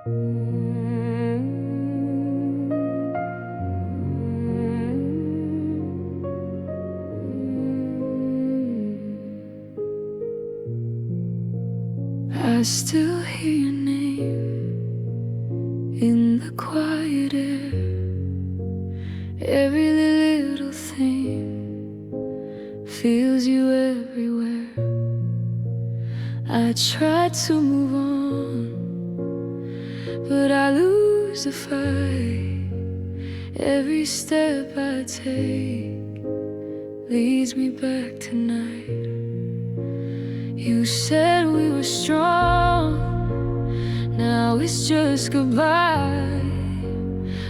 I still hear your name in the quiet air. Every little thing feels you everywhere. I try to move on, but I lose the fight. Every step I take leads me back tonight. You said we were strong, now it's just goodbye.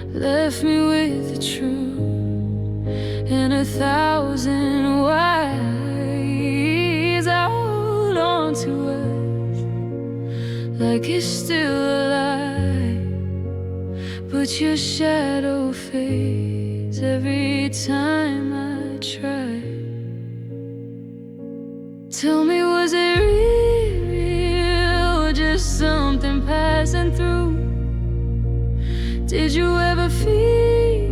Left me with the truth and 1,000 whys. I hold on to us like it's still alive, but your shadow fades every time I try. Tell me, was it real or just something passing through? Did you ever feel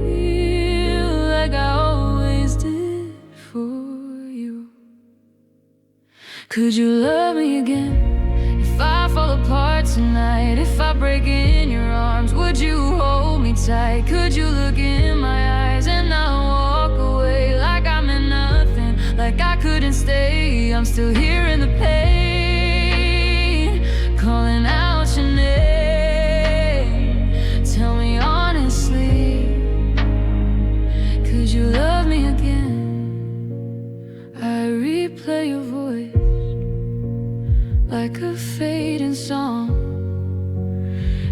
like I always did for you? Could you love me again if I fall apart tonight? If I break in your arms, would you hold me tight? Could you look in my eyes and not walk away like I meant nothing, like I couldn't stay? I'm still here in the pain, calling out your name. Tell me honestly, could you love me again? I replay your voice like a fading song.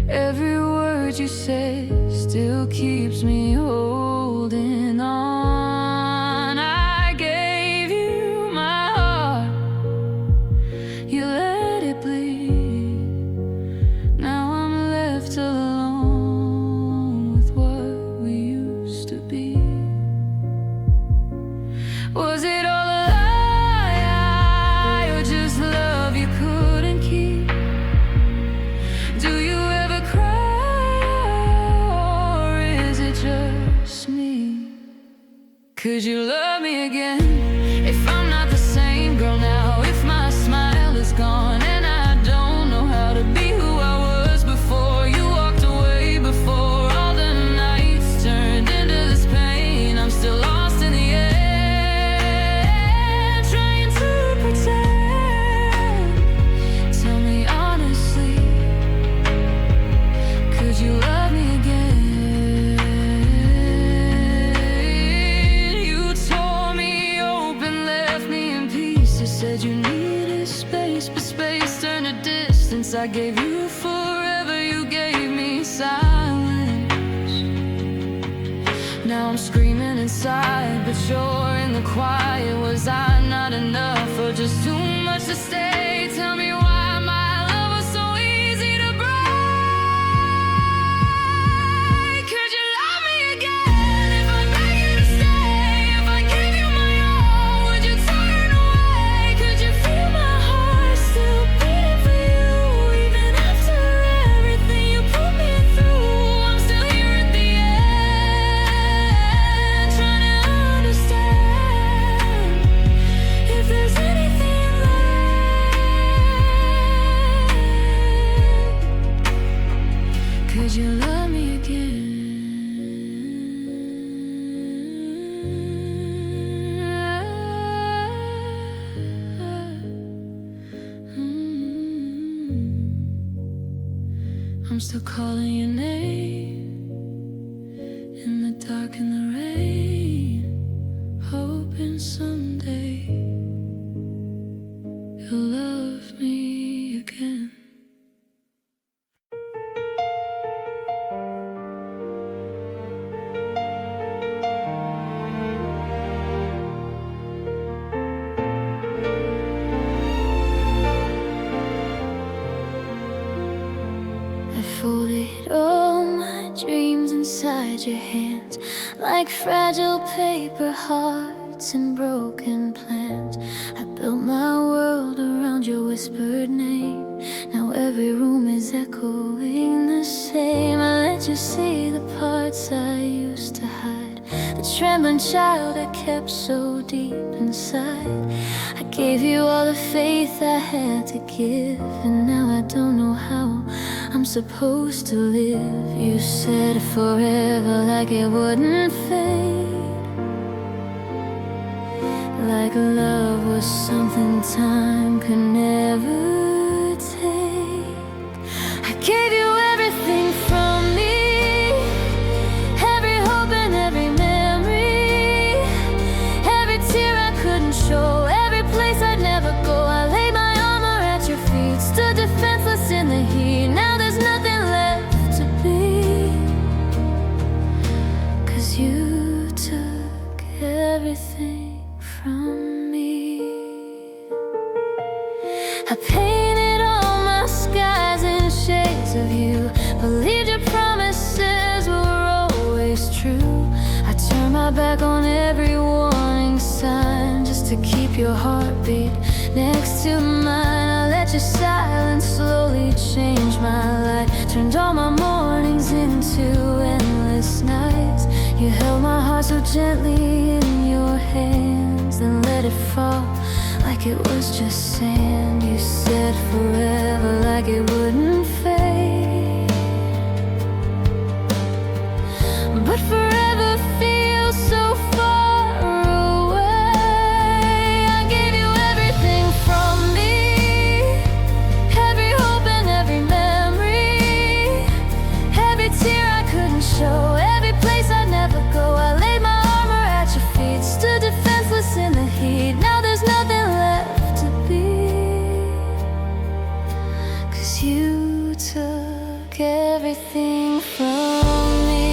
Every word you say still keeps me holding on. I gave you my heart, you let it bleed. Now I'm left alone with what we used to be. Was it all a lie or just love you couldn't keep? Do you ever cry or is it just me? Could you love me again if I'm not the same girl now? If my smile is gone and I don't know how to be who I was before you walked away, before all the nights turned into this pain? I'm still lost in the air, trying to pretend. Tell me honestly, could you love me again? You tore me open, left me in pieces. Said you needed space, but space turned to distance. I gave you forever, you gave me silence. Now I'm screaming inside, but you're in the quiet. Was I not enough or just too much to stay? Tell me why my love was so easy to break. Could you love me again if I beg you to stay? If I give you my all, would you turn away? Could you feel my heart still beating for you, even after everything you put me through? I'm still here at the end, trying to understand if there's anything left. Could you love me again? I'm still calling your name in the dark and the rain, hoping someday you'll love me again. I folded all my dreams inside your hands, like fragile paper hearts and broken plans. I built my world around your whispered name. Now every room is echoing the tame. I let you see the parts I used to hide, the trembling child I kept so deep inside. I gave you all the faith I had to give, and now I don't know how I'm supposed to live. You said forever like it wouldn't fade, like love was something time could never take. I gave you everything from me, every hope and every memory, every tear I couldn't show, every place I'd never go. I laid my armor at your feet, stood defenseless in the heat. Now there's nothing left to be, 'cause you took everything from me. I painted all my skies in shades of you, believed your promises were always true. I turned my back on every warning sign just to keep your heartbeat next to mine. I let your silence slowly change my life, turned all my mornings into endless nights. You held my heart so gently in your hands, then let it fall like it was just sand. You said forever like it wouldn't fade, but forever feels so far away. I gave you everything from me, every hope and every memory, every tear I couldn't show, every place I'd never go. I laid my armor at your feet, stood defenseless in the heat. Now there's nothing left to be, 'cause you took everything from me.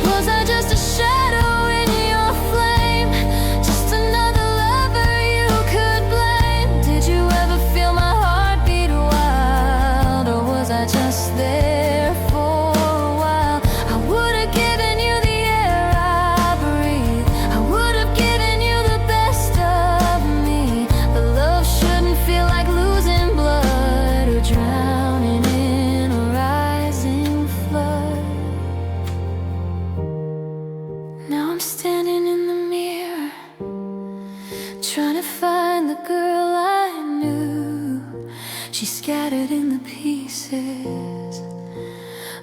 Was I just a shadow in your flame, just another lover you could blame? Did you ever feel my heart beat wild, or was I just there for a while? I would have given you the air I breathe, I would have given you the best of me, but love shouldn't feel like losing blood or drowning in a rising flood. Now I'm standing in the mirror, trying to find the girl I knew. She's scattered in the pieces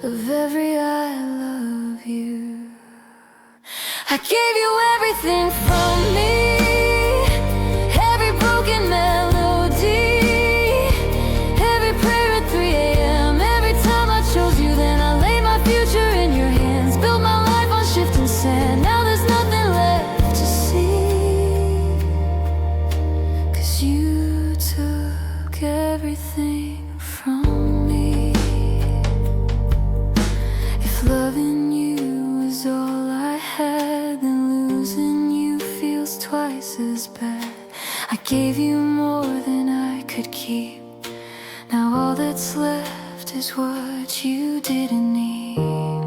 of every I love you. I gave you everything from me, every broken melody, every prayer at 3 a.m. Every time I chose you, then I laid my future in your hands, built my life on shifting sand. Now there's nothing left to see, 'cause you took everything from me. If loving you was all I had, then losing you feels twice as bad. I gave you more than I could keep, now all that's left is what you didn't need.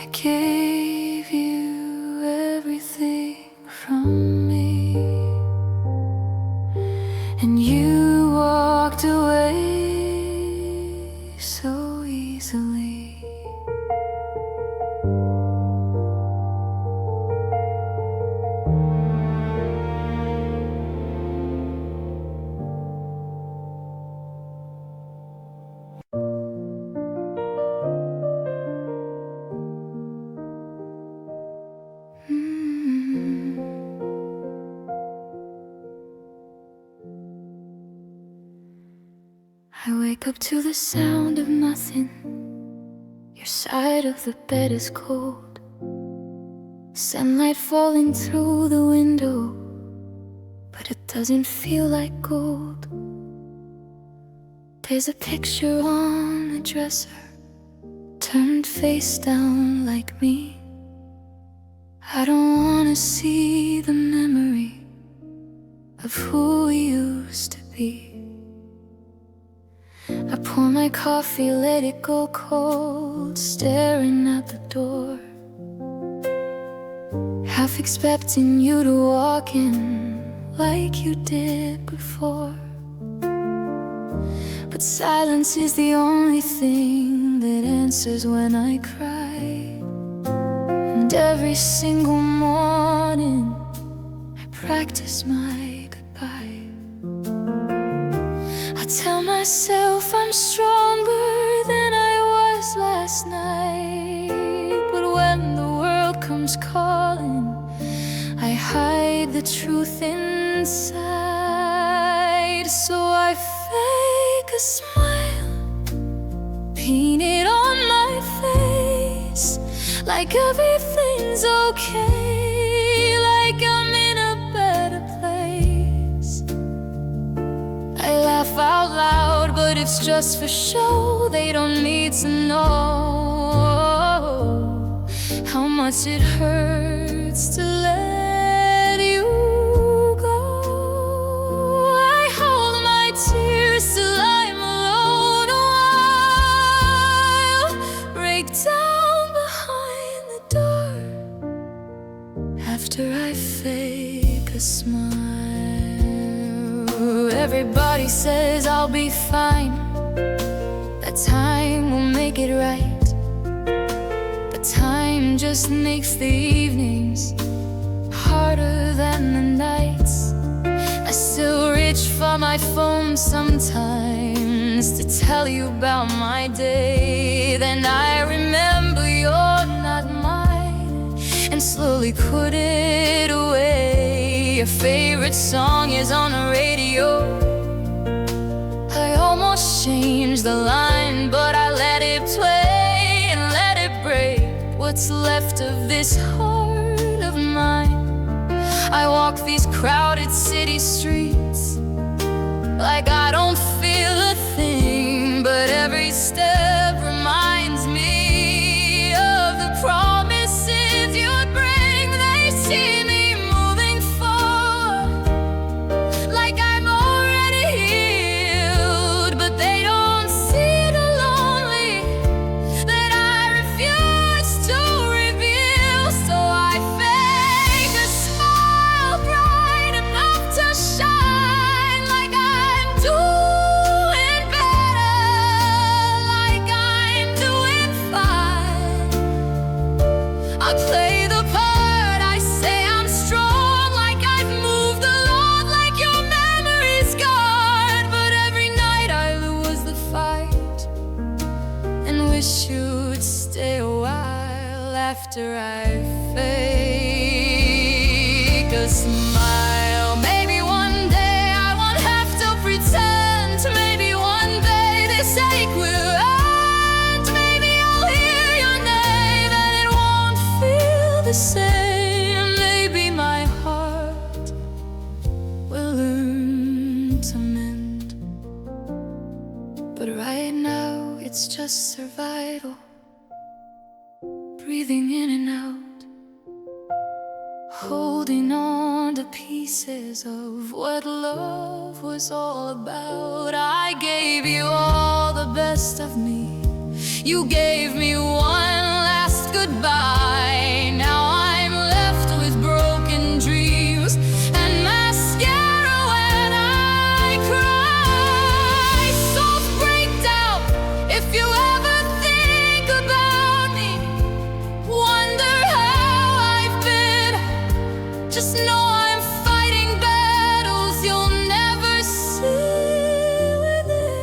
I gave you everything from me, and you walked away so easily. I wake up to the sound of nothing. Your side of the bed is cold, sunlight falling through the window, but it doesn't feel like gold. There's a picture on the dresser, turned face down like me. I don't wanna see the memory of who we used to be. I pour my coffee, let it go cold, staring at the door, half expecting you to walk in like you did before. but silence is the only thing that answers when I cry. And every single morning I practice my goodbye. I tell myself I'm stronger than I was last night, but when the world comes calling, I hide the truth inside. So I fake a smile, paint it on my face, like everything's okay, like I'm in a better place. I laugh out loud, but it's just for show. They don't need to know how much it hurts to let you go. I hold my tears till I'm alone a while, break down behind the door after I fake a smile. Everybody says I'll be fine, that time will make it right. But time just makes the evenings harder than the nights. I still reach for my phone sometimes to tell you about my day. Then I remember you're not mine and slowly put it away. Your favorite song is on the radio. I almost changed the line, but I let it play and let it break what's left of this heart of mine. I walk these crowded city streets like I don't feel a thing, but every step reminds me of the promises you'd bring. They see me moving forward like I'm already healed, but they don't see the lonely that I refuse to reveal. So I fake a smile bright enough to shine, like I'm doing better, like I'm doing fine. I play the part, I say I'm strong, like I've moved along, like your memory's gone. But every night I lose the fight and wish you'd stay a while after I fake a smile. Maybe one day I won't have to pretend. Maybe one day this ache will end. Maybe I'll hear your name and it won't feel the same. Maybe my heart will learn to mend, but right now it's just survival, breathing in and out, holding on to pieces of what love was all about. I gave you all the best of me, you gave me one last goodbye. Now I'm left with broken dreams and mascara when I cry. Soft breakdown, if you ever think about me, wonder how I've been, just know I'm fighting battles you'll never see within.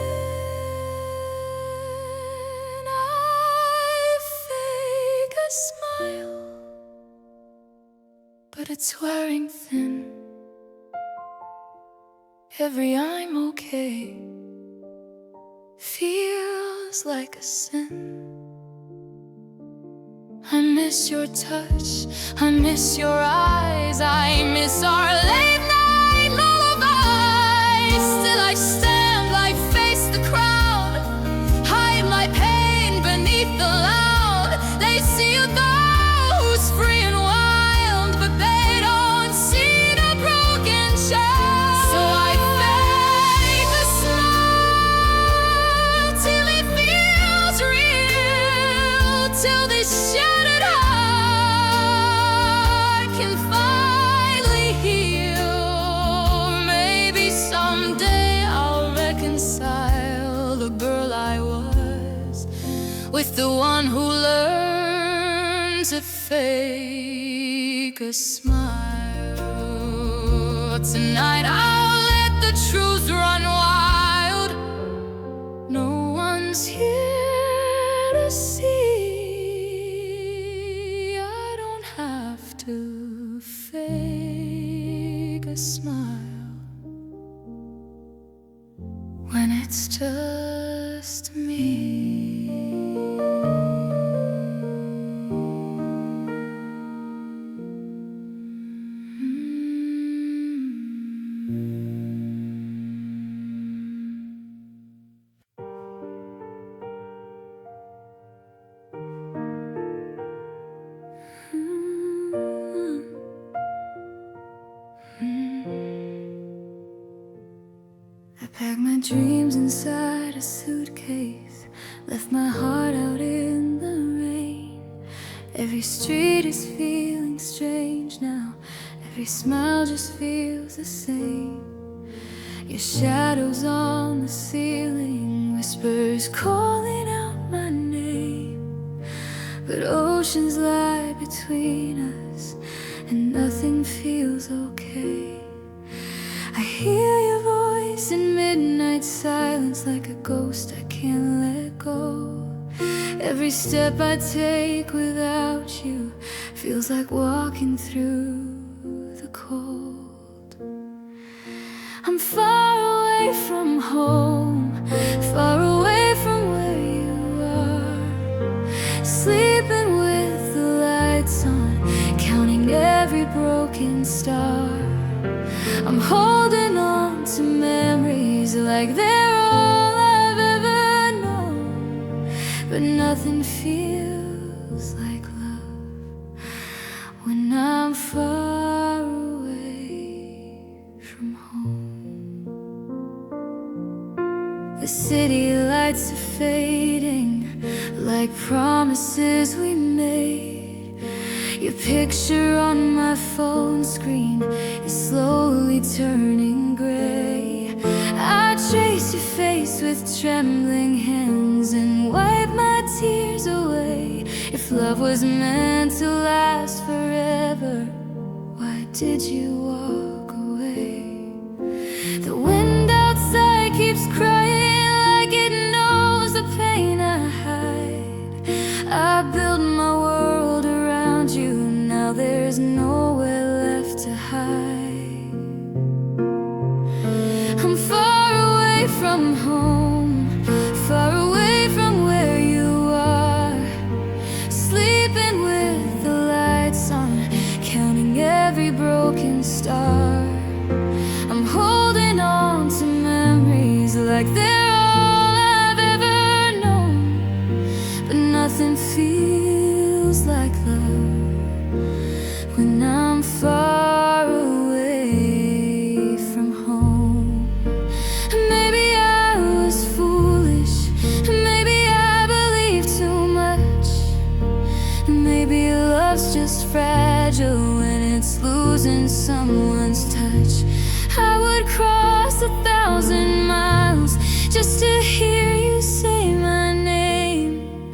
I fake a smile, but it's wearing thin. Every I'm okay feels like a sin. I miss your touch, I miss your eyes, I miss our late night lullabies. Still I stand, I face the crowd, hide my pain beneath the loud. They see a girl who's free and wild, but they don't see the broken child. So I fake a smile till it feels real, till this shattered heart can finally heal. fake a smile. Tonight I'll let the truth run wild. No one's here to see. I don't have to fake a smile when it's just me. I packed my dreams inside a suitcase, left my heart out in the rain. Every street is feeling strange now, every smile just feels the same. Your shadows on the ceiling, whispers calling out my name. But oceans lie between us, and nothing feels okay. I hear your voice in midnight silence, like a ghost I can't let go. Every step I take without you feels like walking through the cold. I'm far away from home, far away from where you are, sleeping with the lights on, counting every broken star. I'm holding on to memories like they're all I've ever known. But nothing feels like love when I'm far away from home. The city lights are fading like promises we made. Your picture on my phone screen is slowly turning gray. I trace your face with trembling hands and wipe my tears away. If love was meant to last forever, why did you walk away? The wind outside keeps crying like it knows the pain I hide. I built my world around you, now there's nowhere left to hide. I'm far away from home, far away from where you are, sleeping with the lights on, counting every broken star. I'm holding on to memories like they're all I've ever known. But nothing feels like love when I'm far away from home. Maybe I was foolish, maybe I believed too much. Maybe love's just fragile when it's losing someone's touch. I would cross 1,000 miles just to hear you say my name.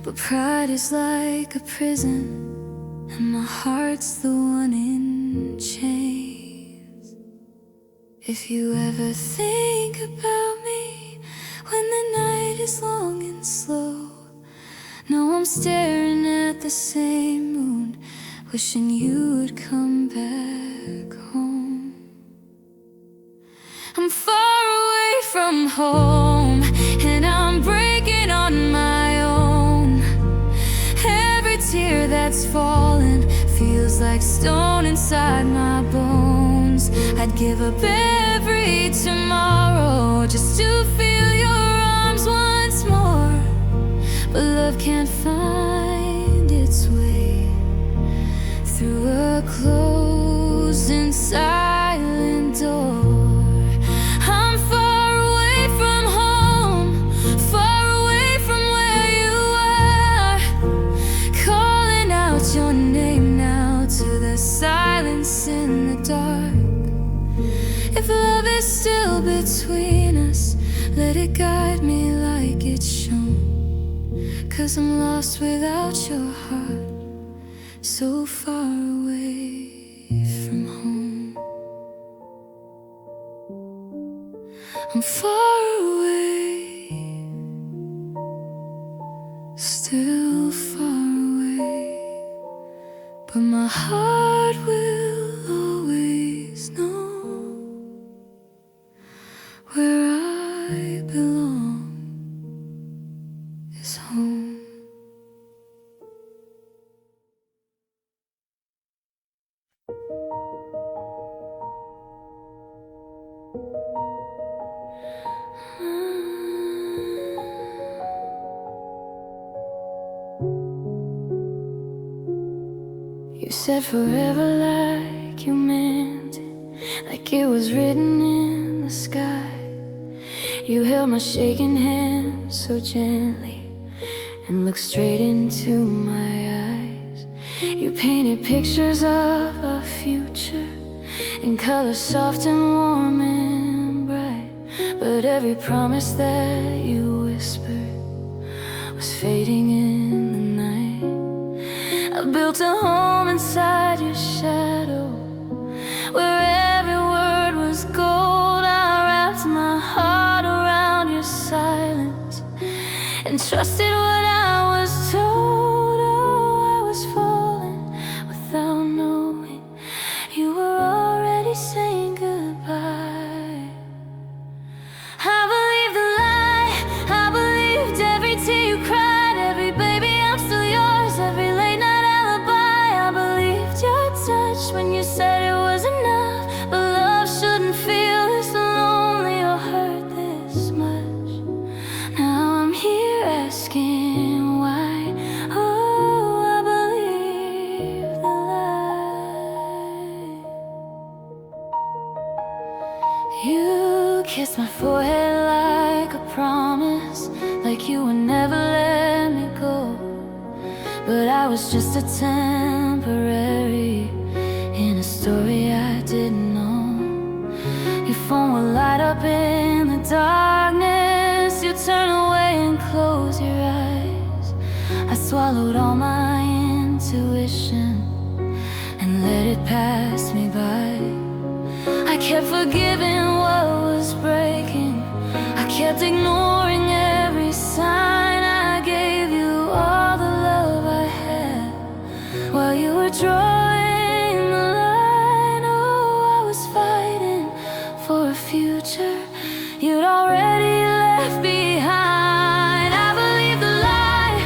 But pride is like a prison, and my heart's the one in chains. If you ever think about me when the night is long and slow, know I'm staring at the same moon, wishing you would come back home. I'm far away from home, and I'm breaking on my own. Every tear that's fallen feels like stone inside my bones. I'd give up every tomorrow just to feel your arms once more. But love can't find its way through a closed and silent door. I'm far away from home, far away from where you are, calling out your name now to the silence in the dark. If love is still between us, let it guide me like it's shown. 'Cause I'm lost without your heart, so far away from home. I'm far away, still far away, but my heart will always know where I belong is home. You said forever like you meant it, like it was written in the sky. You held my shaking hand so gently and looked straight into my eyes. You painted pictures of our future in colors soft and warm and bright, but every promise that you whispered was fading in the night. I built a home inside your shadow, where every word was gold. I wrapped my heart around your silence and trusted what I was told. Oh, I was falling without knowing you were already saying goodbye. I believed the lie, I believed every tear you cried, every baby I'm still yours, every late night alibi. I believed your touch when you said it was enough, but love shouldn't feel this lonely or hurt this much. Now I'm here asking why. Oh, I believe the lie. You kissed my forehead like a promise, like you would never let me go. But I was just a temporary in a story I didn't know. Your phone would light up in the darkness. You turn away and close your eyes. I swallowed all my intuition and let it pass me by. I kept forgiving what was breaking, I kept ignoring every sign. I gave you all the love I had while you were drawing the line. Oh, I was fighting for a future you'd already left behind. I believed the lie,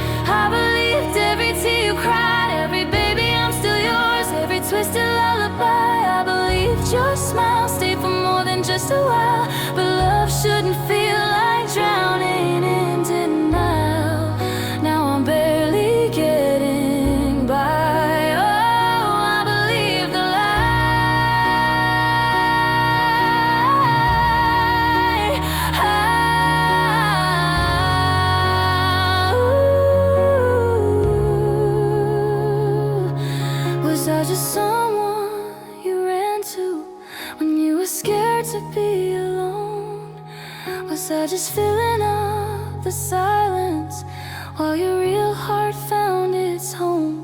I believed every tear you cried, every baby I'm still yours, every twisted lullaby. I believed your smile stayed for more than just a while, but love shouldn't feel like drowning in denial. Now I'm barely getting by. Oh, I believe the lie. Was I just someone you ran to when you were scared to be alone? Was I just filling up the silence while your real heart found its home?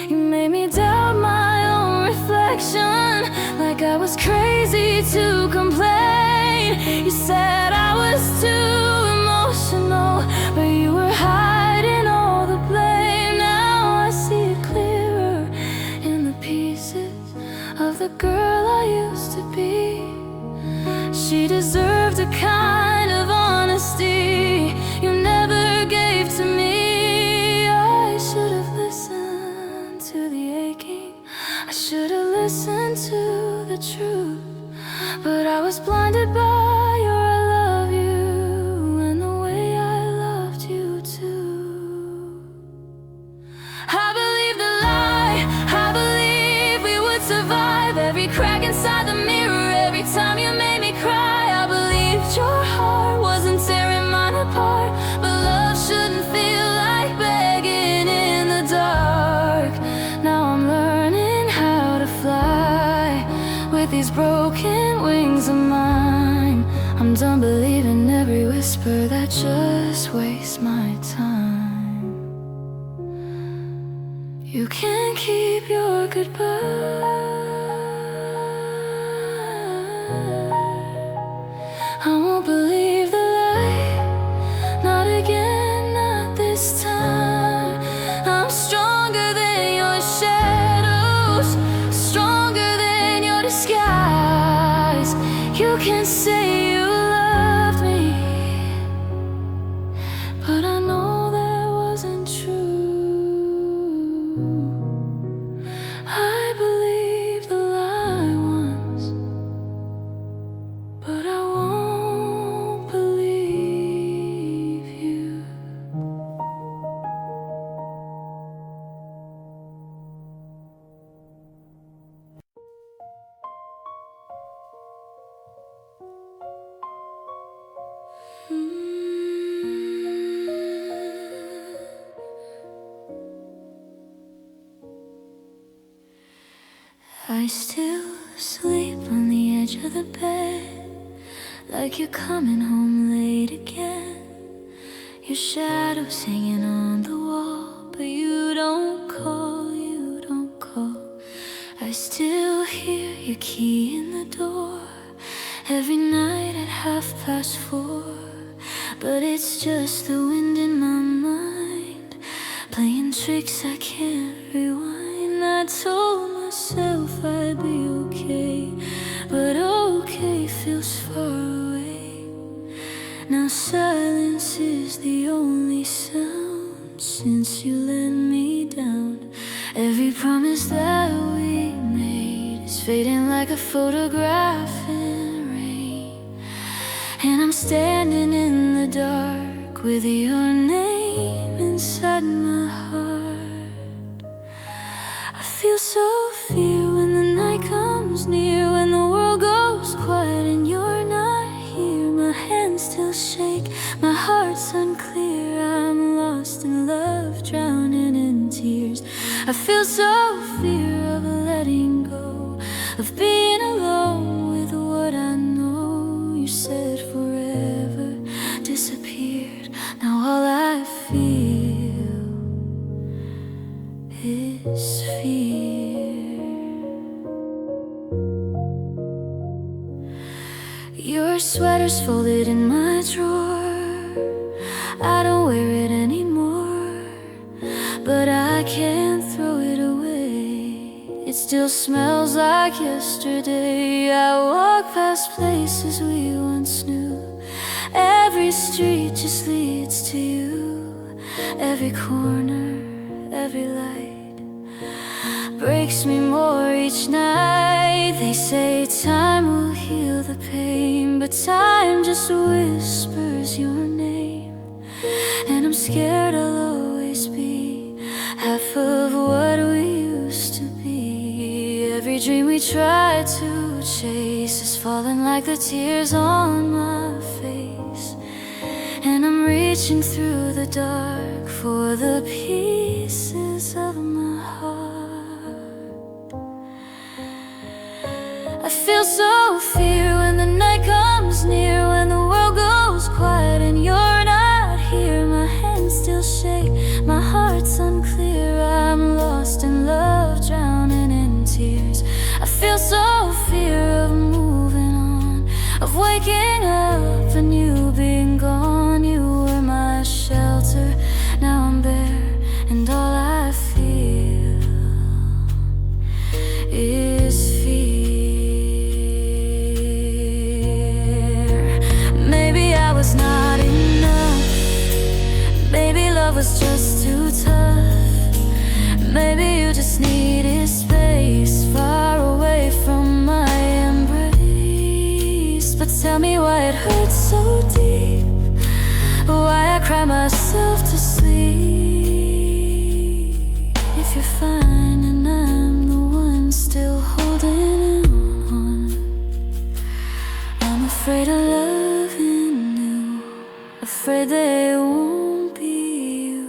You made me doubt my own reflection, like I was crazy to complain. You said I was too emotional, but you were hiding all the blame. Now I see it clearer in the pieces of the girl I used to be. She deserved a kind of honesty you never gave to me. I should have listened to the aching, I should have listened to the truth, but I was blinded by your I love you and the way I loved you too. I believed the lie, I believed we would survive every crack inside the mirror, every time you made me cry. I believed your heart wasn't tearing mine apart, but love shouldn't feel like begging in the dark. Now I'm learning how to fly with these broken wings of mine. I'm done believing every whisper that just wastes my time. You can't keep your goodbye. I won't believe the lie, not again, not this time. I'm stronger than your shadows, stronger than your disguise. You can say you loved me, but I know that wasn't true. I believed the lie once, but I won't believe you. I still sleep on the edge of the bed, like you're coming home late again. Your shadow's hanging on the wall, but you don't call, you don't call. I still hear your key in the door every night at 4:30, but it's just the wind in my mind, playing tricks I can't rewind. I told myself I'd be okay, but okay feels far away. Now silence is the only sound since you let me down. Every promise that we made is fading like a photograph in rain, and I'm standing in the dark with your name inside my heart. I feel so fear when the night comes near, when the world goes quiet and you're not here. My hands still shake, my heart's unclear. I'm lost in love, drowning in tears. I feel so fear of letting go, of being alone with what I know. You said forever disappeared. Now all I feel is fear. Your sweater's folded in my drawer, I don't wear it anymore, but I can't throw it away. It still smells like yesterday. I walk past places we once knew. Every street just leads to you. Every corner, every light breaks me more each night. They say time will heal the pain, but time just whispers your name. And I'm scared I'll always be half of what we used to be. Every dream we try to chase is falling like the tears on my face, and I'm reaching through the dark for the pieces of my heart. I feel so fear when the night comes near, when the world goes quiet and you're not here. My hands still shake, my heart's unclear. I'm lost in love, drowning in tears. I feel so fear of moving on, of waking up and you being gone. You were my shelter, now I'm bare, and all I feel is fear. Maybe I was not enough, maybe love was just too tough. Maybe you just needed space, far away from my embrace. But tell me why it hurts so deep, why I cry myself to sleep. If you're fine and I'm the one still holding on, I'm afraid of loving you, afraid they won't be you,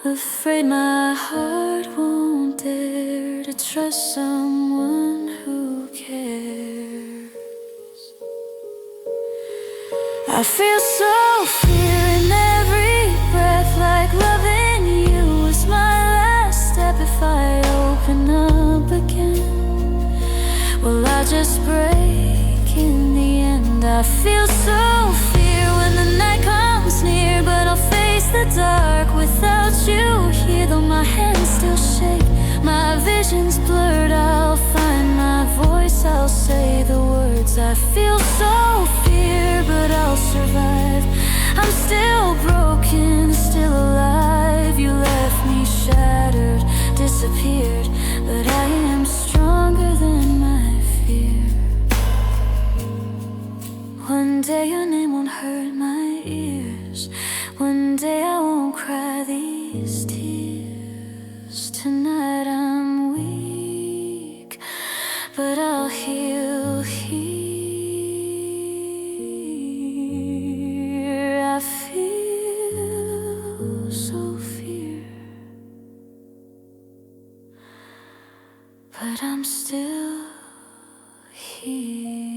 afraid my heart won't dare to trust someone who cares. I feel so fear in every breath, like loving you was my last step. If I open break in the end. I feel so fear when the night comes near, but I'll face the dark without you here. Though my hands still shake, my vision's blurred, I'll find my voice, I'll say the words. I feel so fear, but I'll survive. I'm still broken, still alive. You left me shattered, disappeared, but I am stronger than my fear. One day your name won't hurt my ears. One day I won't cry these tears. Tonight I'm weak, but I'll heal here. I feel so fear, but I'm still here.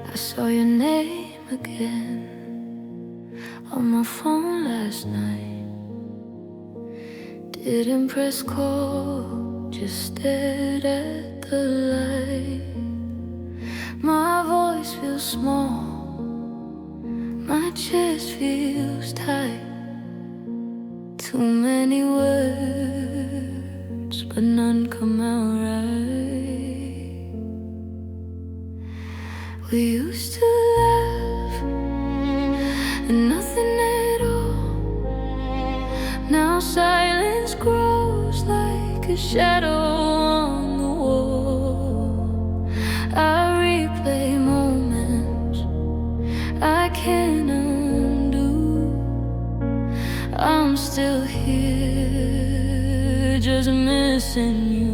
I saw your name again on my phone last night. Didn't press call, just stared at the light. My voice feels small, my chest feels tight. Too many words, but none come out right. We used to laugh and nothing at all. Now silence grows like a shadow on the wall. I replay moments I can't undo. I'm still here, just missing you.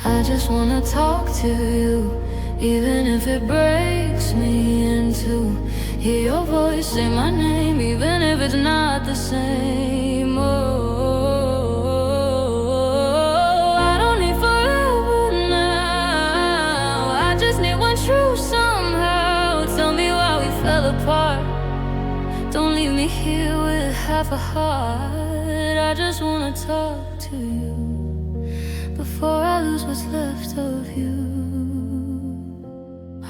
I just wanna talk to you, even if it breaks me in two. Hear your voice say my name, even if it's not the same. Oh, I don't need forever now. I just need one truth somehow. Tell me why we fell apart. Don't leave me here with half a heart. I just wanna talk to you before I lose what's left of you.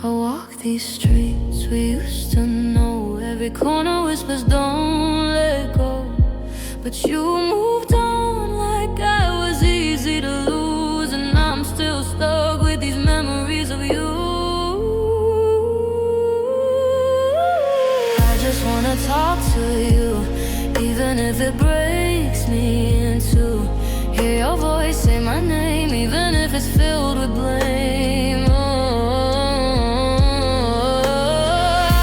I walk these streets we used to know. Every corner whispers don't let go. But you moved on like I was easy to lose, and I'm still stuck with these memories of you. I just wanna talk to you, even if it breaks me in two. Hear your voice say my name, even if it's filled with blame. Oh,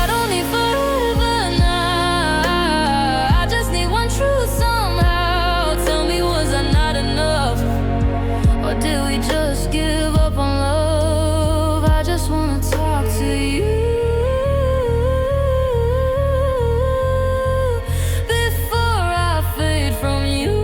I don't need forever now. I just need one truth somehow. Tell me, was I not enough? Or did we just give up on love? I just wanna talk to you before I fade from you.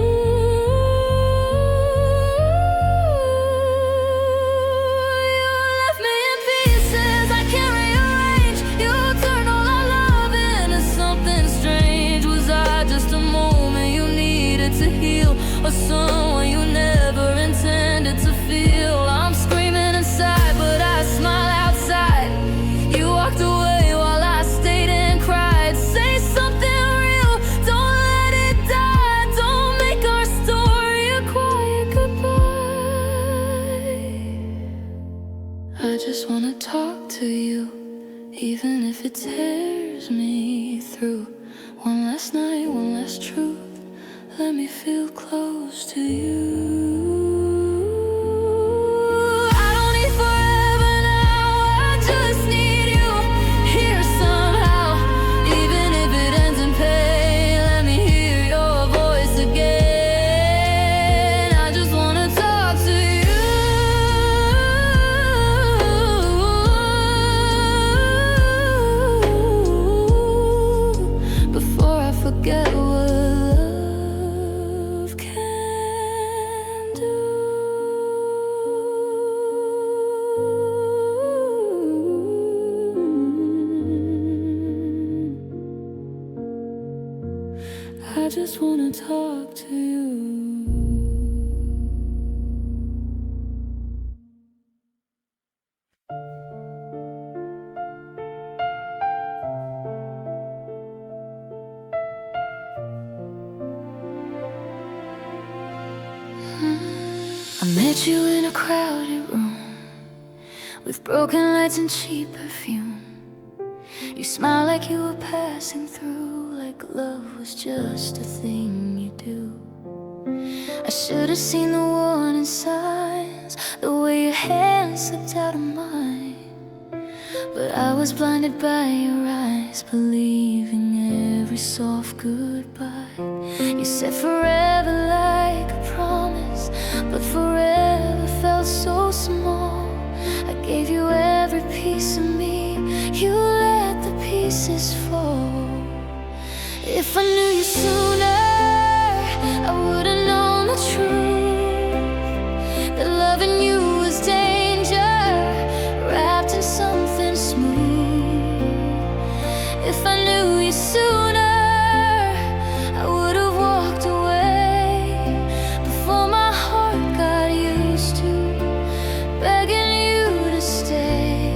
Or someone you never intended to feel. I'm screaming inside, but I smile outside. You walked away while I stayed and cried. Say something real, don't let it die. Don't make our story a quiet goodbye. I just wanna talk to you, even if it tears me through. One last night, one last truth. Let me feel close to you. I don't need forever now. I just need you here somehow. Even if it ends in pain, let me hear your voice again. I just wanna talk to you forget what love can do. I just wanna talk to you. I met you in a crowded room with broken lights and cheap perfume. You smiled like you were passing through, like love was just a thing you do. I should have seen the warning signs, the way your hand slipped out of mine. But I was blinded by your eyes, believing every soft goodbye. You said forever like a promise, but forever felt so small. I gave you every piece of me, you let the pieces fall. If I knew you sooner, I would've known the truth, that loving you was danger, wrapped in something smooth. If I knew you sooner, I would've walked away before my heart got used to begging you to stay.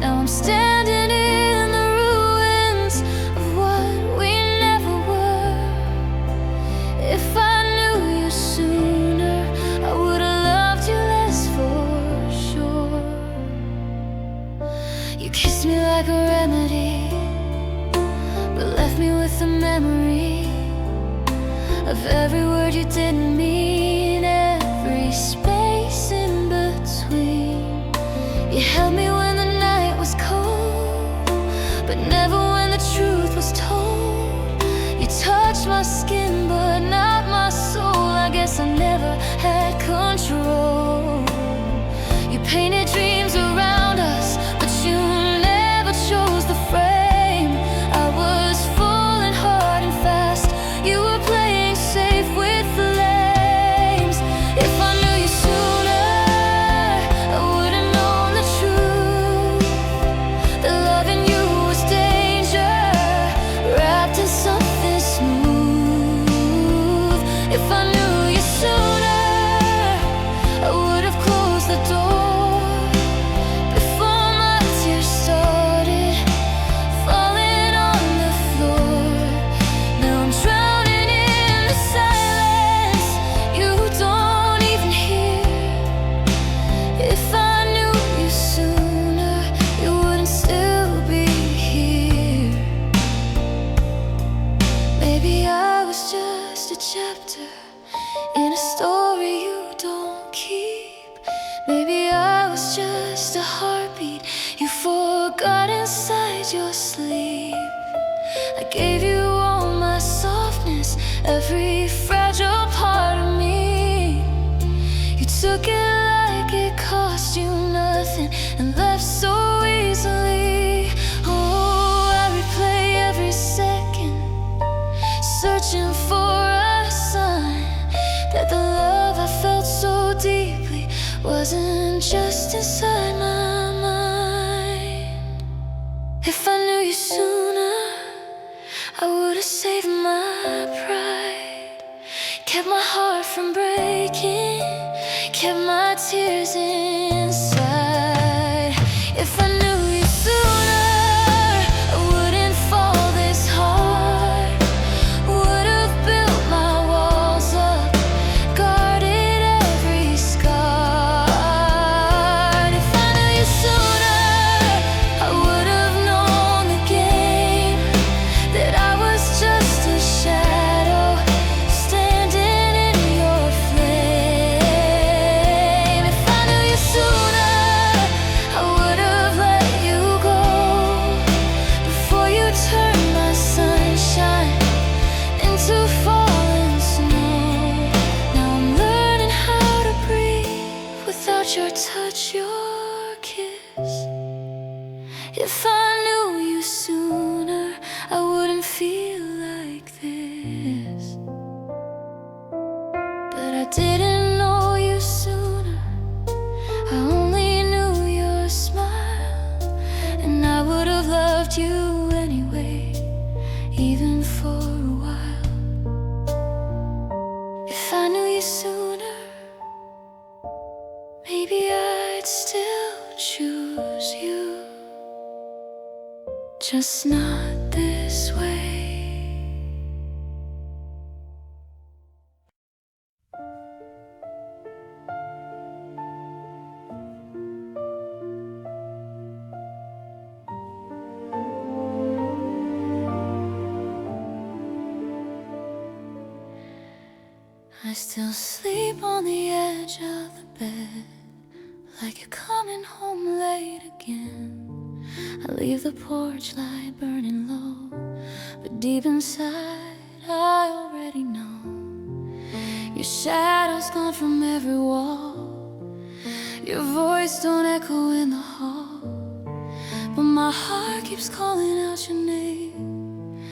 Now I'm standing in the ruins of what we never were. If I knew you sooner, I would've loved you less for sure. You kissed me like a remedy, but left me with the memory of every word you didn't mean, every space in between. You held me when the night was cold, but never when the truth was told. You touched my skin, but not my soul. I guess I never had control. You painted dreams around us, but you never chose the frame. I was falling hard and fast, you were playing safe with flames. If I knew you sooner, I would've known the truth, that loving you was danger, wrapped in something smooth. If I knew you sooner, I would've closed the door before my tears started falling on the floor. Now I'm drowning in the silence you don't even hear. If I knew you sooner, you wouldn't still be here. Maybe I was just a chapter in a story you don't keep. Maybe I was just a heartbeat you forgot inside your sleep. I gave you all my softness, every fragile part of me. You took it like it cost you nothing and left so easily. Oh, I replay every second, searching for a sign that the love I felt so deeply wasn't just inside my mind. If I knew you sooner, I would've saved my pride, kept my heart from breaking, kept my tears inside. If I knew you sooner, I wouldn't fall this hard, would've built my walls up, guarded every scar. If I knew you sooner, I would've known the game, that I was just a shadow standing in your flame. If I knew you even for a while. If I knew you sooner, maybe I'd still choose you, just not this way. I still sleep on the edge of the bed, like you're coming home late again. I leave the porch light burning low, but deep inside I already know your shadow's gone from every wall. Your voice don't echo in the hall, but my heart keeps calling out your name,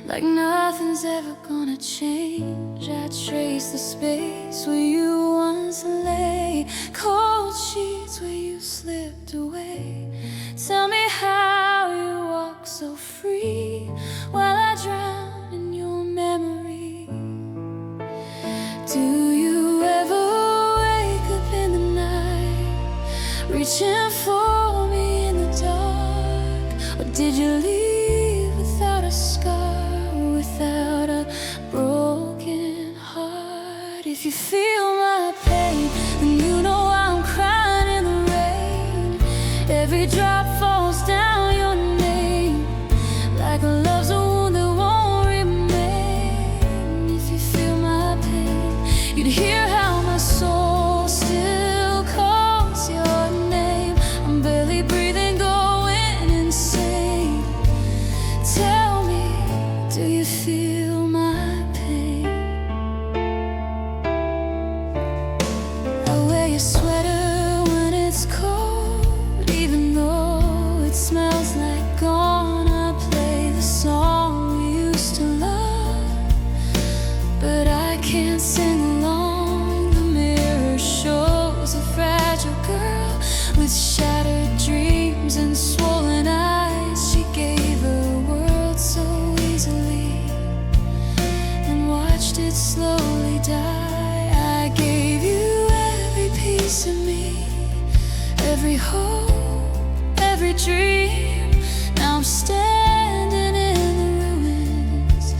like nothing's ever gonna change. I trace the space where you once lay, cold sheets where you slipped away. Tell me how you walk so free while I drown in your memory. Do you ever wake up in the night, reaching for me in the dark? Or did you leave without a scar, without a broken heart? If you feel my pain, then you know I'm crying in the rain. Every drop falls down your name, like a love's a wound that won't remain. If you feel my pain, you'd hear how my soul still calls your name. I'm barely breathing, going insane. Tell me, do you feel my pain? I wear your sweater when it's cold, even though it smells like gone. I play the song we used to love, but I can't sing along. The mirror shows a fragile girl with shattered dreams and swollen eyes. She gave her world so easily and watched it slowly die. I gave you every piece of me, every hope, every dream. Now I'm standing in the ruins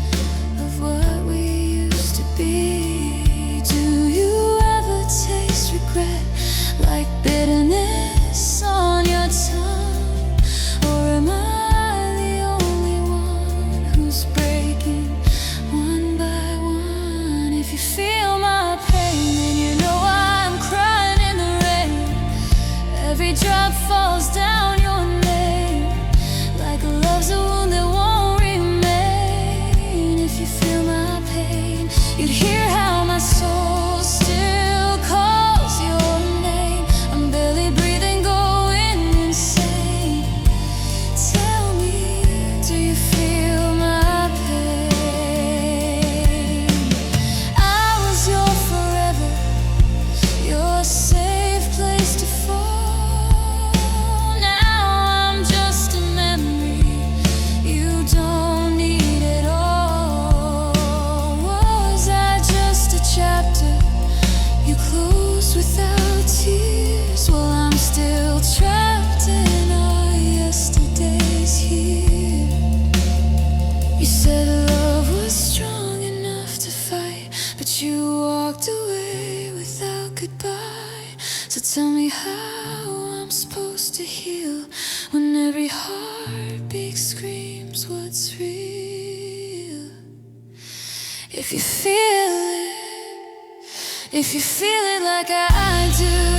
of what we used to be. Do you ever taste regret, like bitterness on your tongue? Or am I the only one who's breaking one by one? If you feel my pain, then you know I'm crying in the rain. Every drop falls down your name, like a love's a wound that won't remain. If you feel my pain, you'd hear how my soul still calls your name. I'm barely breathing, going insane. Tell me, do you feel my pain? I was your forever, your safe place to fall. Now I'm just a memory you don't need at all. Was I just a chapter you closed without tears? Well, I'm still trapped in our yesterdays here. You said love was strong enough to fight, but you walked away without goodbye. So tell me how I'm supposed to heal when every heartbeat screams what's real. If you feel it, if you feel it like I do,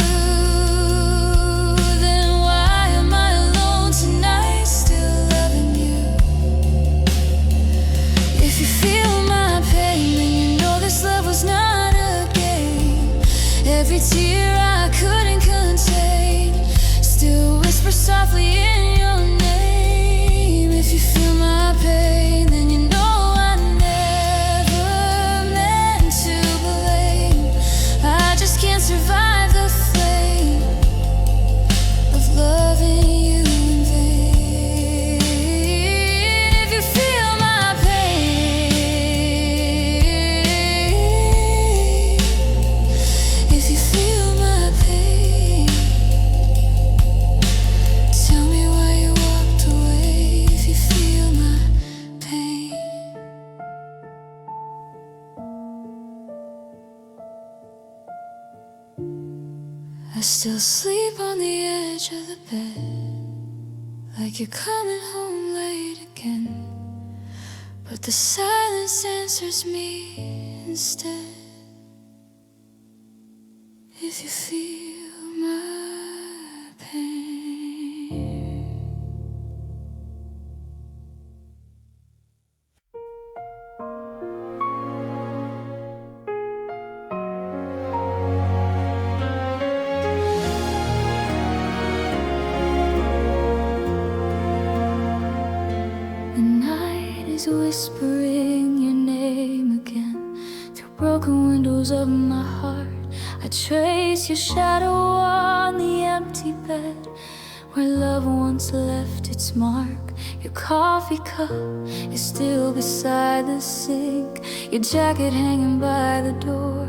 then why am I alone tonight, still loving you? If you feel my pain, then you know this love was not a game. Every tear I couldn't contain still whisper softly in your name. If you feel my pain, then you know I never meant to blame. I just can't survive the flame of loving you in vain. If you feel my pain, still sleep on the edge of the bed, like you're coming home late again. But the silence answers me instead. If you feel my pain, the night is whispering your name again through broken windows of my heart. I trace your shadow on the empty bed where love once left its mark. Your coffee cup is still beside the sink, your jacket hanging by the door.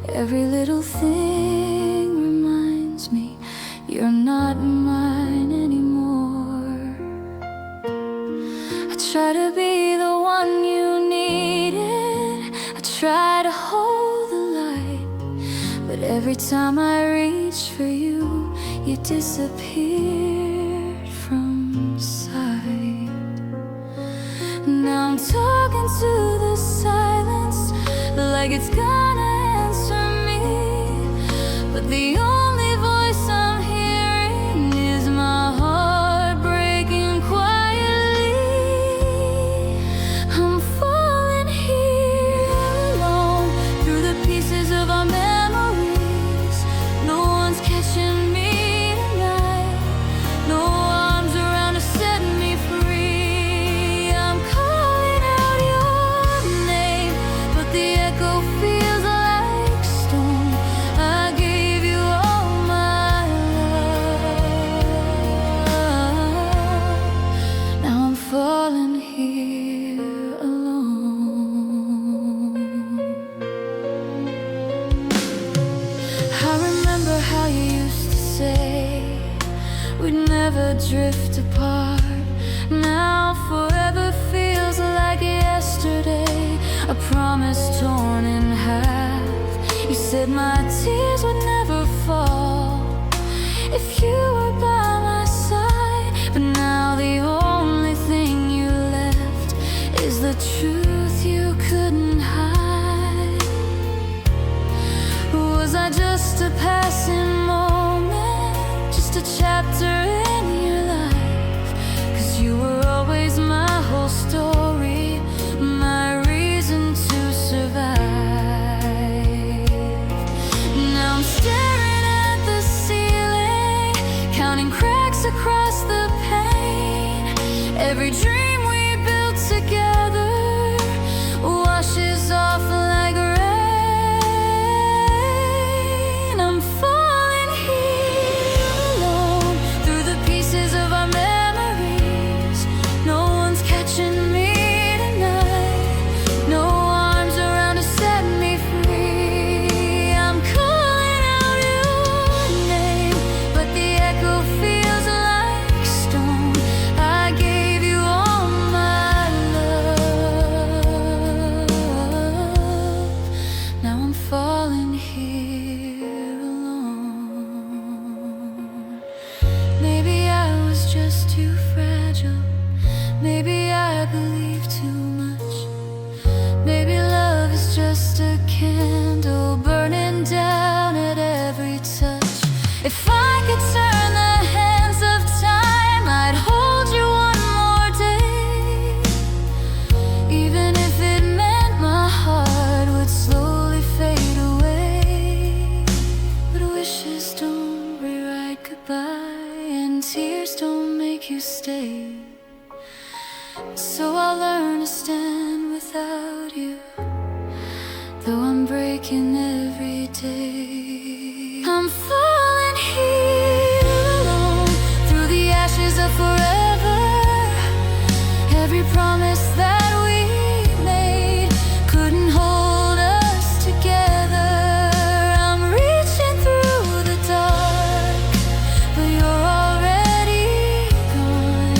Every little thing reminds me you're not mine anymore. I try to be the one you needed, I try to hold the light, but every time I reach for you, you disappeared from sight. Now I'm talking to the silence like it's gonna answer me, but the only voice I'm hearing is my heart breaking quietly. I'm falling here alone through the pieces of our memories. No one's catching me tonight, no arms around to set me free. I'm calling out your name, but the echo feels like stone. I gave you all my love, now I'm falling here alone. I remember how you used to say we'd never drift apart. Now forever feels like yesterday, a promise torn in half. You said my tears would never fall if you were by my side, but now the only thing you left is the truth you couldn't hide. Was I just a passing moment, just a chapter in your life? 'Cause you were always my whole story, my reason to survive. Now I'm staring at the ceiling, counting cracks across the pane. Every dream we built together washes off like rain. I'm falling here alone through the pieces of our memories. No one's catching me tonight, no arms around to set me free. I'm calling out your name, but the echo feels like stone. I gave you all my love, now I'm falling here alone. Maybe I was just too fragile, maybe I believed too much, maybe love is just a candle burning down at every touch. If I could turn the hands of time, I'd hold you one more day, even if it meant my heart would slowly fade away. But wishes don't rewrite goodbye, and tears don't make you stay. So I'll learn to stand without you, though I'm breaking every day. I'm falling here alone through the ashes of forever. Every promise that we made couldn't hold us together. I'm reaching through the dark, but you're already gone.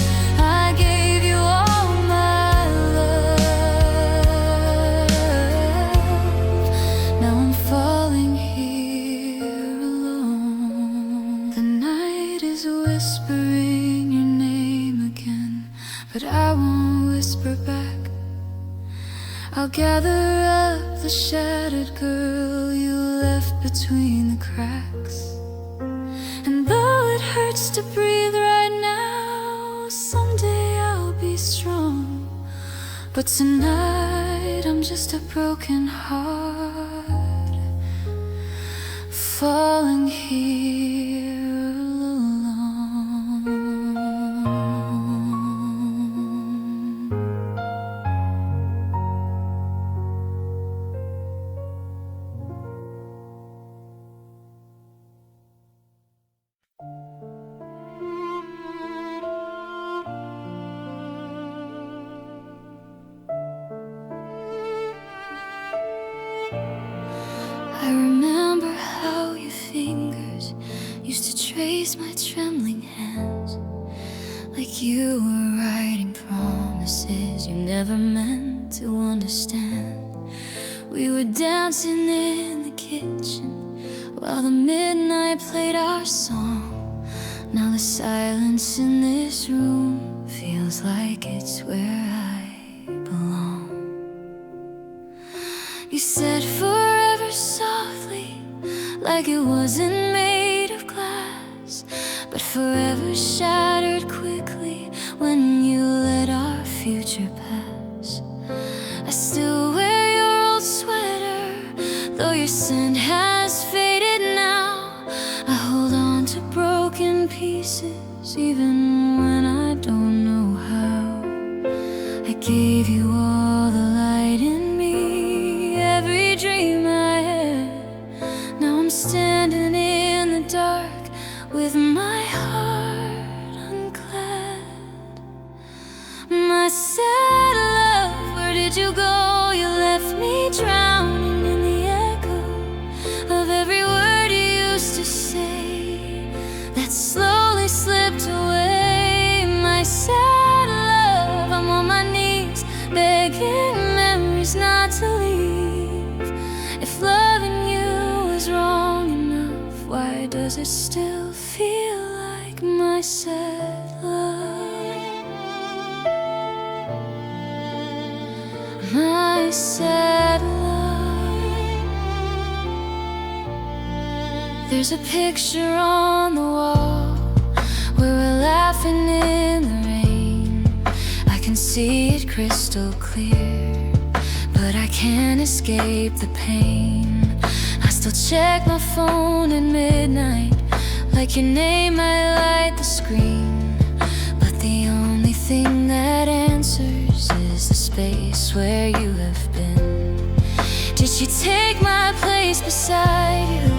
I gave you all my love, now I'm I'll gather up the shattered girl you left between the cracks. And though it hurts to breathe right now, someday I'll be strong. But tonight I'm just a broken heart, falling here alone. I remember how your fingers used to trace my trembling hands, like you were writing promises you never meant to understand. We were dancing in the kitchen while the midnight played our song. Now the silence in this room feels like it's where I belong. You said forever softly, like it wasn't made of glass, but forever shattered quickly when you let our future pass. I still wear your old sweater, though your scent has faded now. I hold on to broken pieces even when I don't know how. I gave you all the light in me, every dream I had. Now I'm standing in the dark with my heart unclad. My sad love, where did you go? You left me drowning in the echo of every word you used to say that slowly slipped away. My sad love, I'm on my knees begging memories not to leave. If loving you was wrong enough, why does it still feel like my sad love? My sad love. There's a picture on the wall where we're laughing in the rain. I can see it crystal clear, but I can't escape the pain. I still check my phone at midnight, like your name might light the screen. But the only thing that answers is the space where you have been. Did she take my place beside you?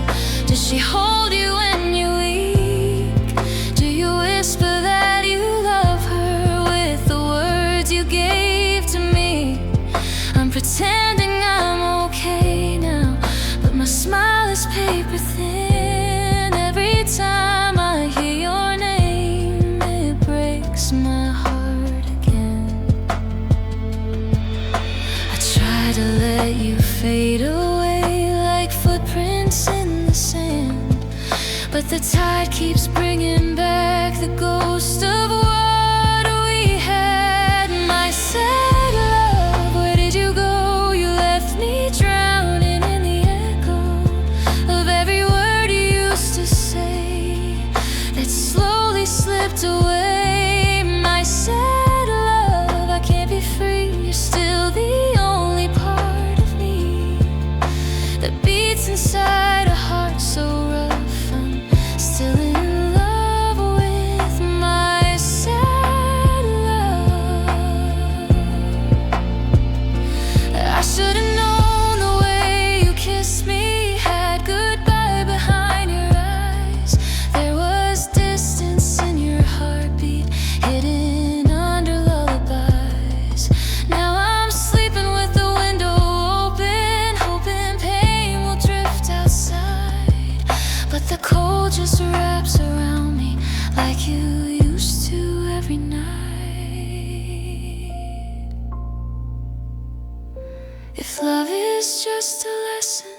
Does she hold you when you're weak? Do you whisper that you love her with the words you gave to me? I'm pretending I'm okay now, but my smile is paper thin. Every time I hear your name, it breaks my heart again. I try to let you fade away like footprints in the sand, but the tide keeps bringing back the ghost of what we had. My sad love, where did you go? You left me drowning in the echo of every word you used to say that slowly slipped away. My sad love, I can't be free. You're still the only part of me that beats inside a heart so rough. I'm still in love with my sad love. I should've known the way you kissed me had goodbye behind your eyes. There was distance in your heartbeat, hidden under lullabies. Now I'm sleeping with the window open, hoping pain will drift outside. But the cold just wraps around me like you used to every night. If love is just a lesson,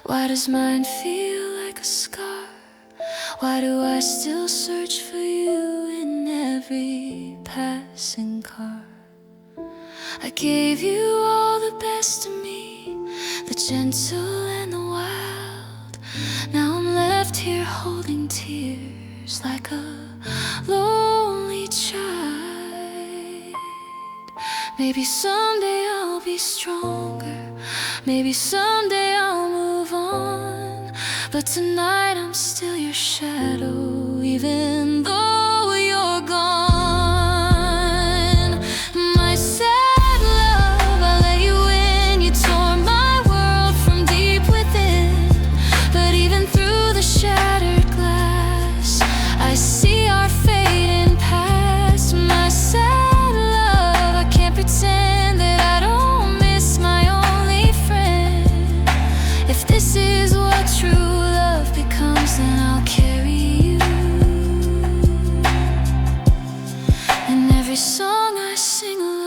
why does mine feel like a scar? Why do I still search for you in every passing car? I gave you all the the best of me, the gentle and the wild. Now I'm left here holding tears like a lonely child. Maybe someday I'll be stronger, maybe someday I'll move on, but tonight I'm still your shadow, even though you're gone. My sad love, I let you in, you tore my world from deep within. But even through the shattered glass, I see our fading past. My sad love, I can't pretend that I don't miss my only friend. If this is what true love becomes, then I'll carry you. And every song I sing alone,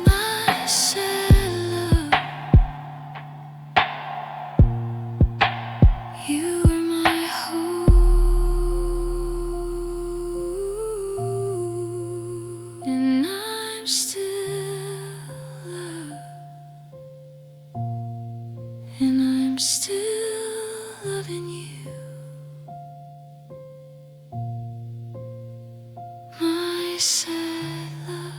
my sad love, you were my hope, and I'm still love, and I'm still loving you. My sad love.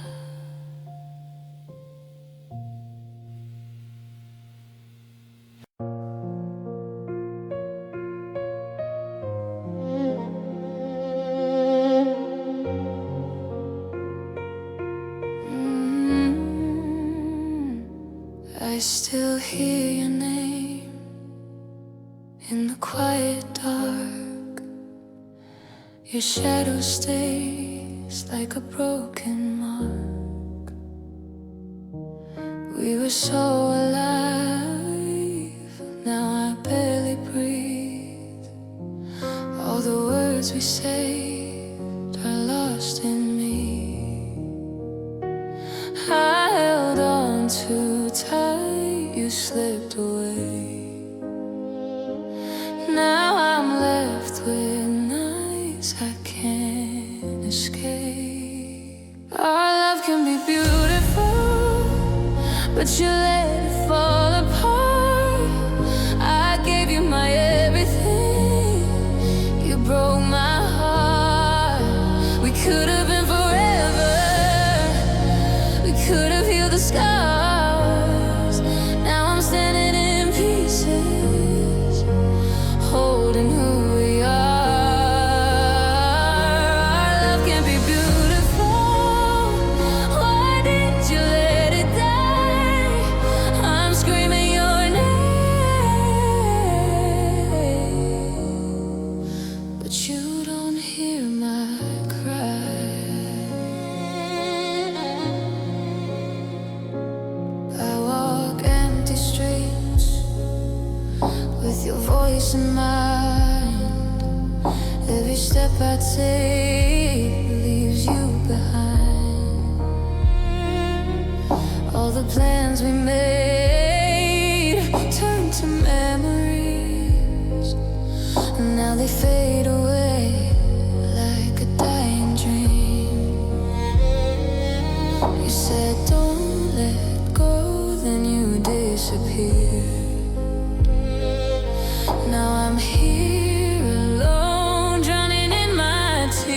I still hear your name in the quiet dark. Your shadow stays like a broken mark. We were so alive, now I barely breathe. All the words we saved are lost in me. I held on too tight, you slipped away. Now I'm left with nights I can't escape. Our love can be beautiful, but you let it fall apart. I gave you my everything, you broke my heart. We could have been forever, we could have healed the scars. Now I'm standing in pieces, holding who we are. Our love can be beautiful, why did you let it die? I'm screaming your name, but you don't hear my cry. I walk empty streets with your voice in mind. Every step I take leaves you behind. All the plans we made turn to memories, and now they fade away like a dying dream. You said don't let go, then you disappeared. Now I'm here alone, drowning in my tears.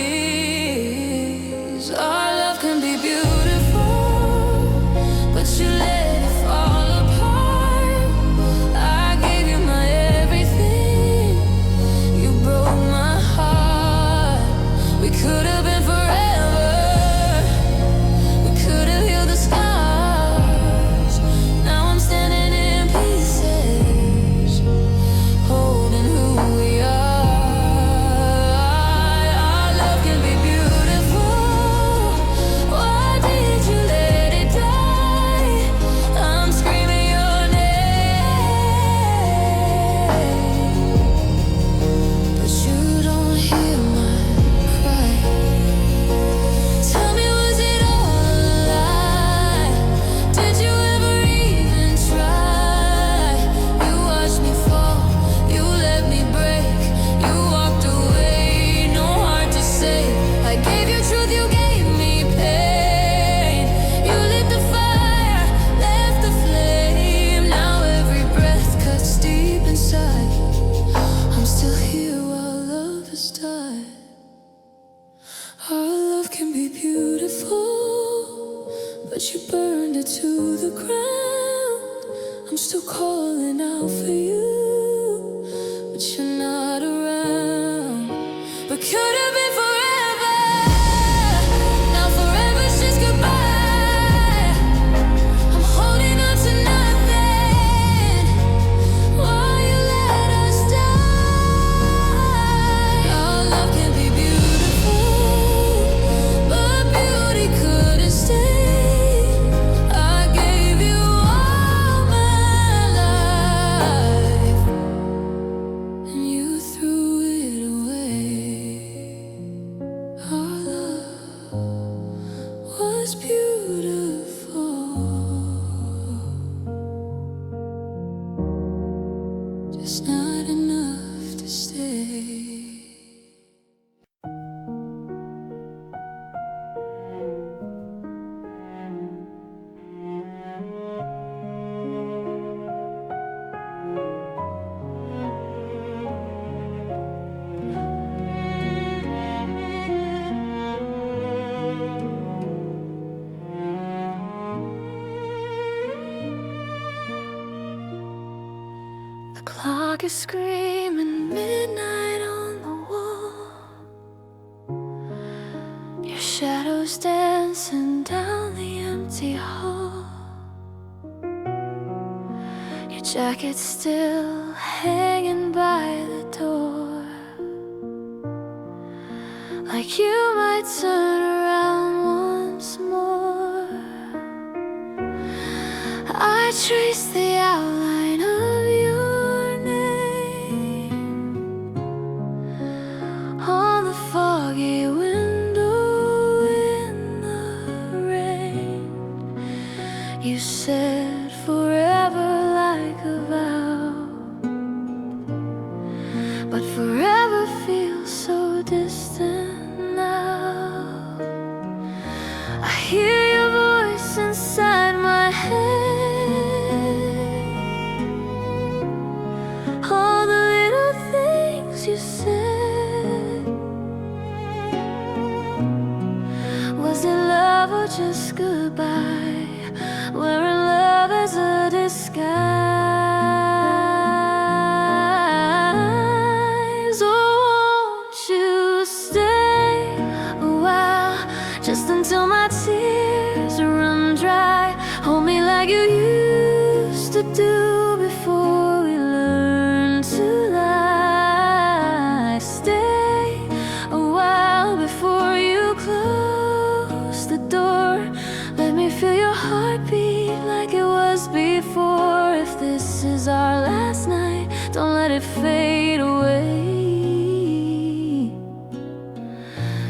but you burned it to the ground. I'm still calling out for you, but you're not around. But could have been forever. Now forever's just goodbye. I'm holding on to nothing while you let us die. Our love can be beautiful, but beauty couldn't stay. I gave you all my life, and you threw it away. Our love was beautiful, just not enough to stay. The clock is screaming midnight on the wall. Your shadows dancing down the empty hall. Your jacket still hanging by the door, like you might turn around once more. I trace the outline of your name on the foggy window in the rain. You said forever like a vow, but forever feels so distant now. I hear your voice inside my head, all the little things you said. Was it love or just goodbye? Wearing love as a disguise. Oh, won't you stay a while, just until my tears run dry? Hold me like you used to do before we learned to lie. Stay a while before you close the door. Let me feel your heartbeat like it was before. If this is our last night, don't let it fade away.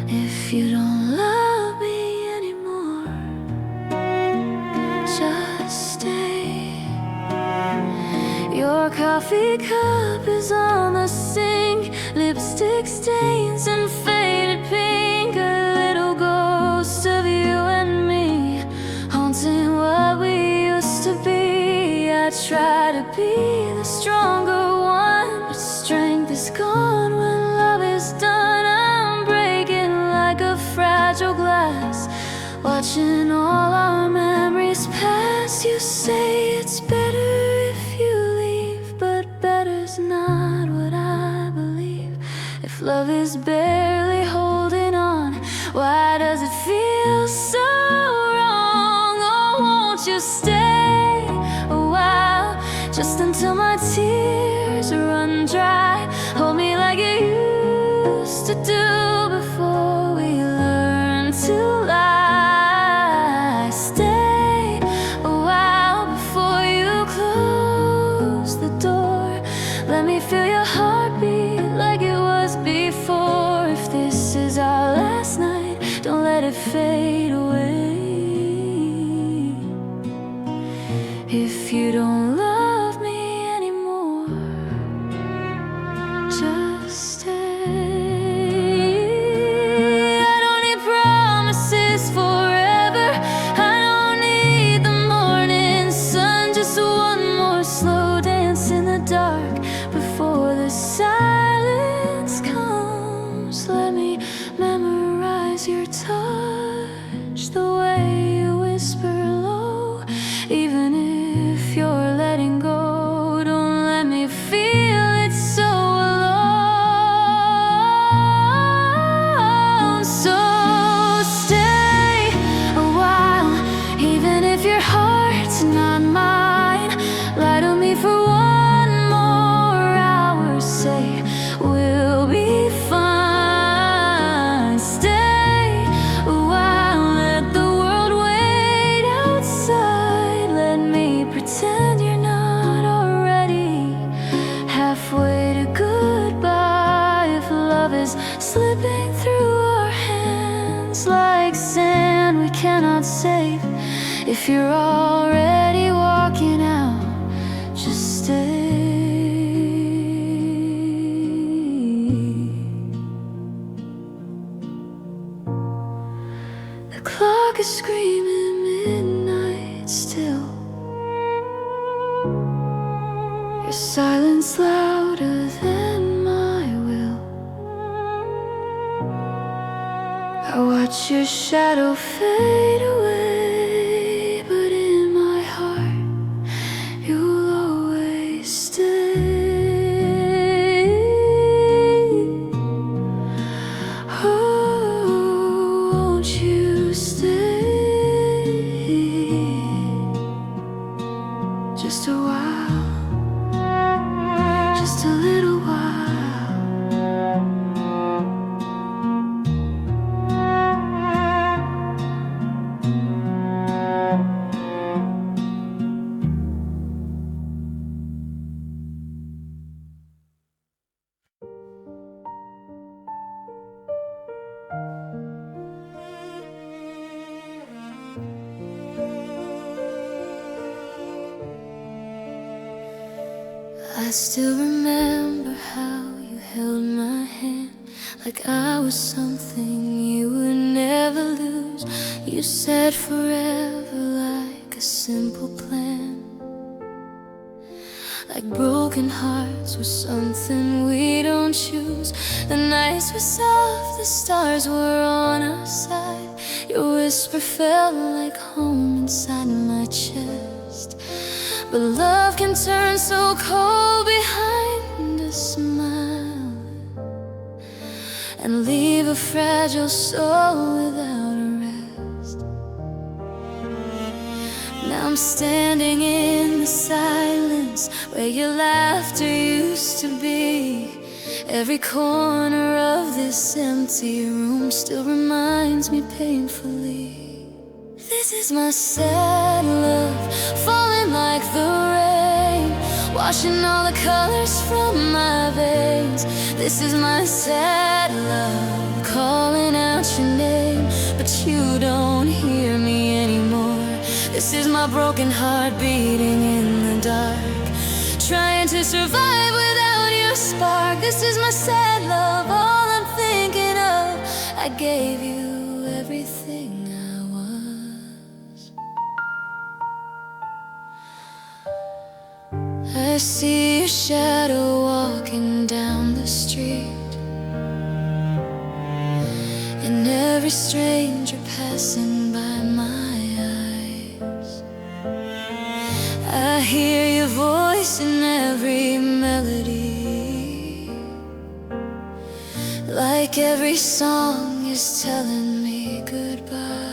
If you don't love me anymore, just stay. Your coffee cup is on the sink, lipstick stains and faded pink. A little ghost of you and me, haunting what we used to be. I try to be the stronger one, but strength is gone when love is done. I'm breaking like a fragile glass, watching all our memories pass. You say it's better if you leave, but better's not what I believe. If love is barely holding on, why does it feel so wrong? Oh, won't you stay a while, just until my tears run dry? Hold me like you used to do before we learned to lie. Stay a while before you close the door. Let me feel your heartbeat like it was before. If this is our last night, don't let it fade away. If you don't love me anymore, just stay. I don't need promises forever. I don't need the morning sun. Just one more slow dance in the dark before the silence comes. Let me memorize your touch, the way like sand we cannot save. If you're already walking out, just stay. The clock is screaming midnight still. Your silence louder than my will. I watch your shadow fade away, but in my heart you'll always stay. Oh, won't you stay just a while, just a little while. I still remember how you held my hand, like I was something you would never lose. You said forever like a simple plan, like broken hearts were something we don't choose. The nights were soft, the stars were on our side. Your whisper felt like home inside my chest. But love can turn so cold behind a smile, and leave a fragile soul without a rest. Now I'm standing in the silence where your laughter used to be. Every corner of this empty room still reminds me painfully. This is my sad love, falling like the rain, washing all the colors from my veins. This is my sad love, calling out your name, but you don't hear me anymore. This is my broken heart beating in the dark, trying to survive without your spark. This is my sad love, all I'm thinking of. I gave you everything I was. I see your shadow walking down the street, and every stranger passing by my eyes. I hear your voice in every melody, like every song is telling me goodbye.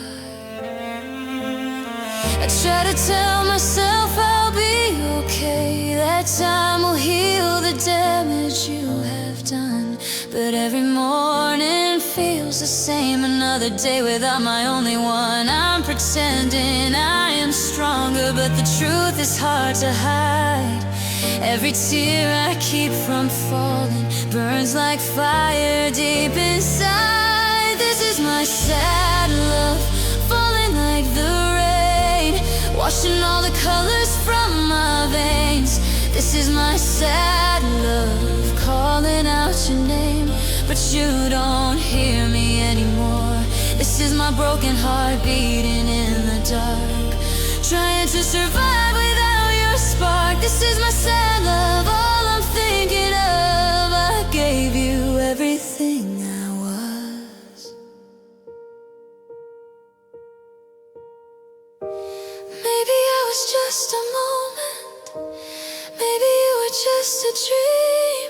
I try to tell myself I'll be okay, that time will heal the damage you have done. But every morning feels the same, another day without my only one. I'm pretending I am stronger, but the truth is hard to hide. Every tear I keep from falling burns like fire deep inside. This is my sad love, falling like the rain, washing all the colors from my veins. This is my sad love, calling out your name, but you don't hear me anymore. This is my broken heart beating in the dark, trying to survive without your spark. This is my sad love, all I'm thinking of. I gave you everything I was. Maybe I was just a moment, maybe you were just a dream,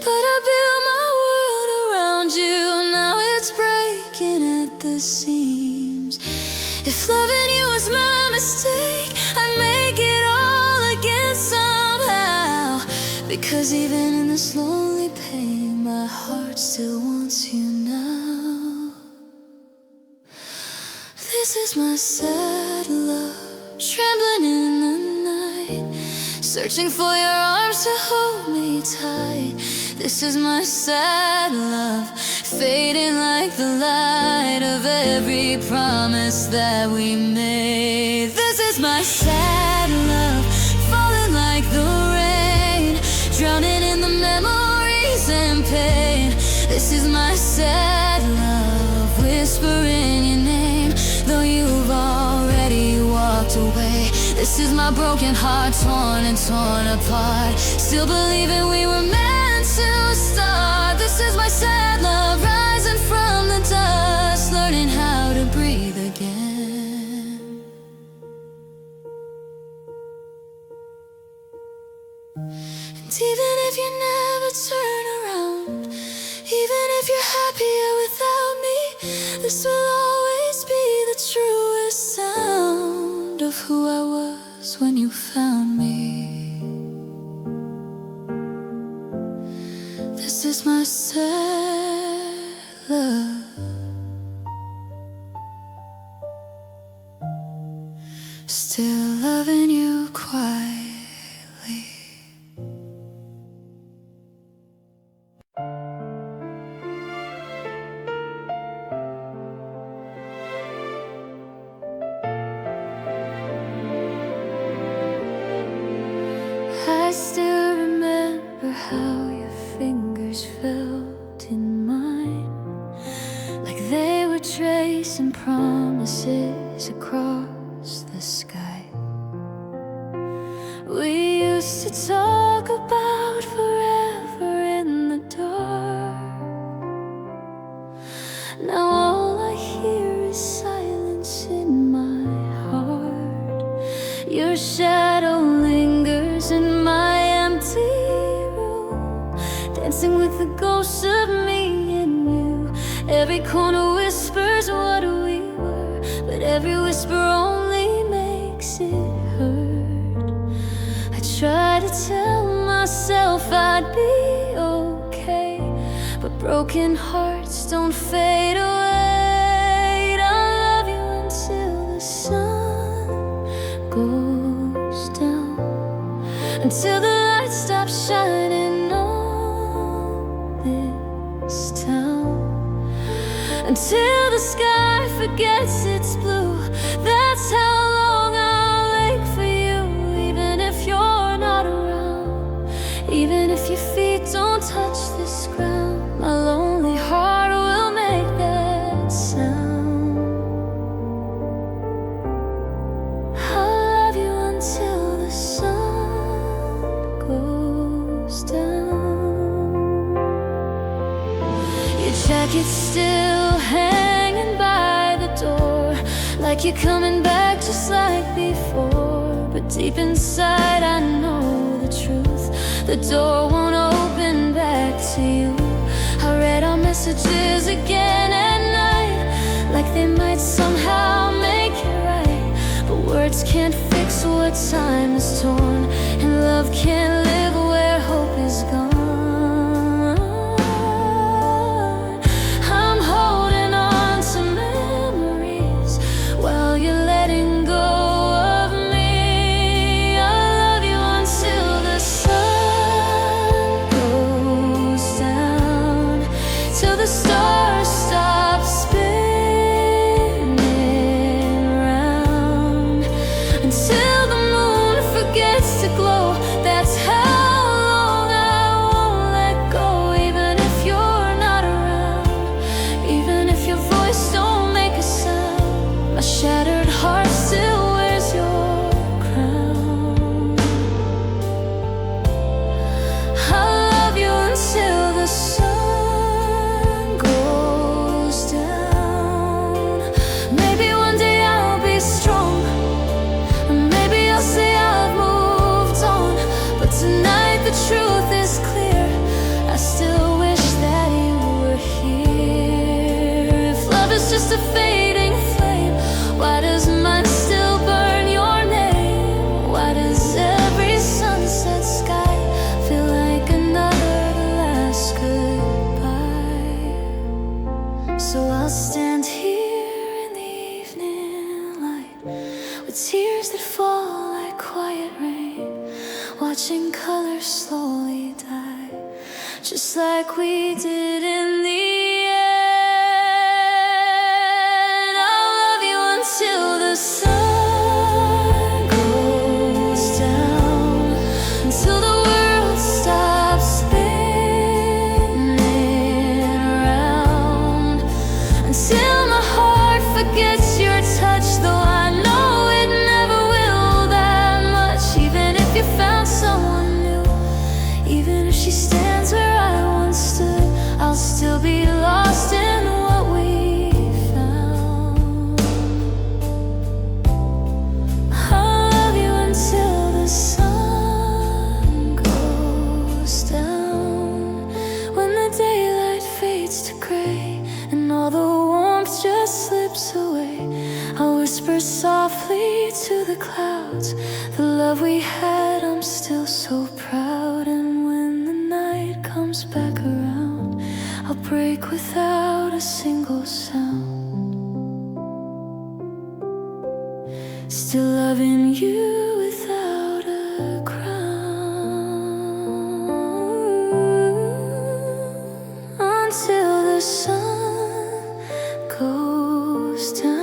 but I built my world around you, now it's breaking at the seams. If loving you was my mistake, I'd make it all again somehow. Because even in this lonely pain, my heart still wants you now. This is my sad love, trembling in the night, searching for your arms to hold me tight. This is my sad love, fading like the light of every promise that we made. This is my sad love, falling like the rain, drowning in the memories and pain. This is my sad love, whispering your name, though you've already walked away. This is my broken heart, torn and torn apart, still believing we were meant to start. This is my sad love, rising from the dust, learning how to breathe again. And even if you never turn around, even if you're happier without me, this will always be the truest sound of who I was when you found me. This is my sad love, still loving you quietly. I still remember how your fingers felt in mine, like they were tracing promises across the sky. We used to talk about forever in the dark. Now all I hear is silence in my heart. Your shadow lingers in my empty room, dancing with the ghosts of me and you. Every corner whispers what we were, but every whisper only makes it hurt. I try to tell myself I'd be okay, but broken hearts don't fade away. I'll love you until the sun goes down, until the light stops shining on this town, until the sky forgets its blue. That's how long I'll ache for you, even if you're not around, even if your feet don't touch this ground. My lonely heart will make that sound. I'll love you until the sun goes down. Your jacket's still hanging by the door, like you're coming back just like before. But deep inside I know the truth, the door won't open back to you. I read our messages again at night, like they might somehow make it right. But words can't fix what time has torn, and love can't live where hope is gone. I'm holding on to memories while you're letting go of me. I'll love you until the sun goes down, till the stars stop spinning round, until the moon forgets to glow. That's how long I won't let go, even if you're not around, even if your voice don't make a sound. My shattered heart still wears your crown. I'll love you until the sun goes down. Maybe one day I'll be strong, maybe I'll say I've moved on, but tonight the truth is clear. I still wish that you were here. If love is just a fading flame, why does mine still burn your name? Why does every sunset sky feel like another last goodbye? So I'll stand here in the evening light, with tears that fall like quiet rain, watching colors slowly die, just like we did in the end. gets your touch, though I know it never will that much. Even if you found someone new, even if she stands where I once stood, I'll still be lost in what we found. I'll love you until the sun goes down, when the daylight fades to gray and all the warmth just slips away. I'll whisper softly to the clouds, the love we had, I'm still so proud. And when the night comes back around, I'll break without a single sound, still loving you without a crown, until the sun goes down.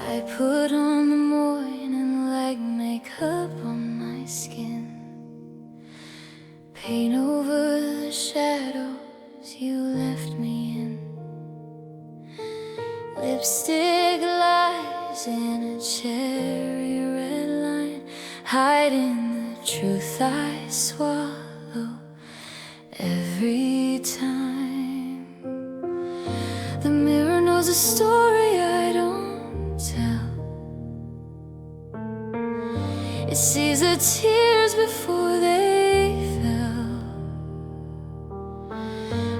I put on the morning light, makeup on my skin, paint over the shadows you left me in. Lipstick lies in a cherry red line, hiding the truth I swallow every time. The mirror knows a story I don't tell. It sees the tears before they fell.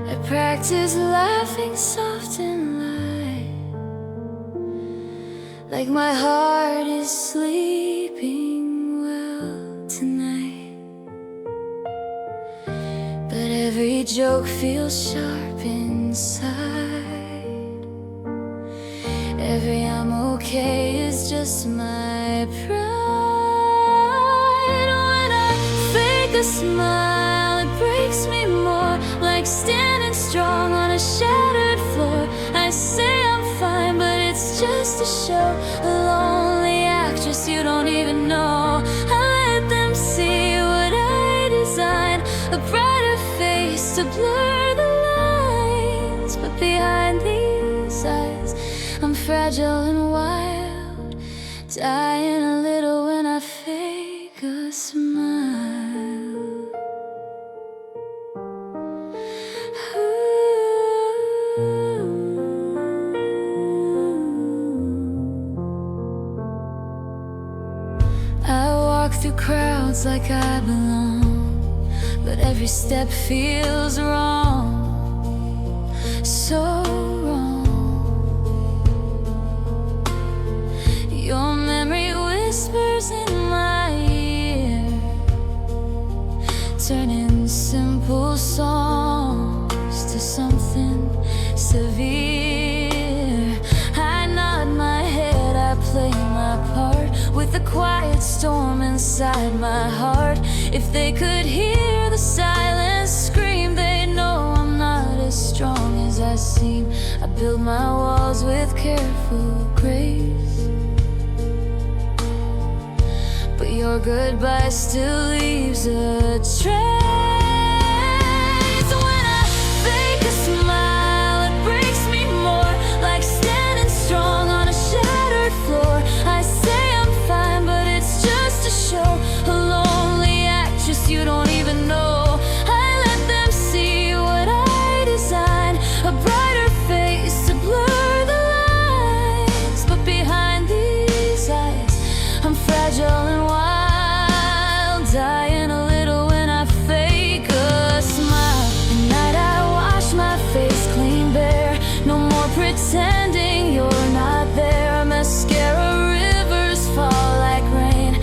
I practice laughing soft and light, like my heart is sleeping well tonight. But every joke feels sharp inside. Every I'm okay is just my pride. When I fake a smile, it breaks me more, like standing strong on a shattered floor. I say I'm fine, but it's just a show, a lonely actress you don't even know. I let them see what I designed, a brighter face to blur the lines. But behind these eyes, I'm fragile and wild, dying a little when I fake a smile. I walk through crowds like I belong, but every step feels wrong, so wrong. Your memory whispers in my ear, turning simple songs to something severe. I nod my head, I play my part with the quiet storm inside my heart. If they could hear the silence scream, they'd know I'm not as strong as I seem. I build my walls with careful grace, but your goodbye still leaves a trace. When I fake a smile, it breaks me more, like standing strong on a shattered floor. I say I'm fine, but it's just a show, a lonely actress you don't even know. I let them see what I design, a brighter face to blur the lines. But behind these eyes, I'm fragile and wild, dying a little when I fake a smile. At night I wash my face clean bare, no more pretending you're not there. Mascara rivers fall like rain,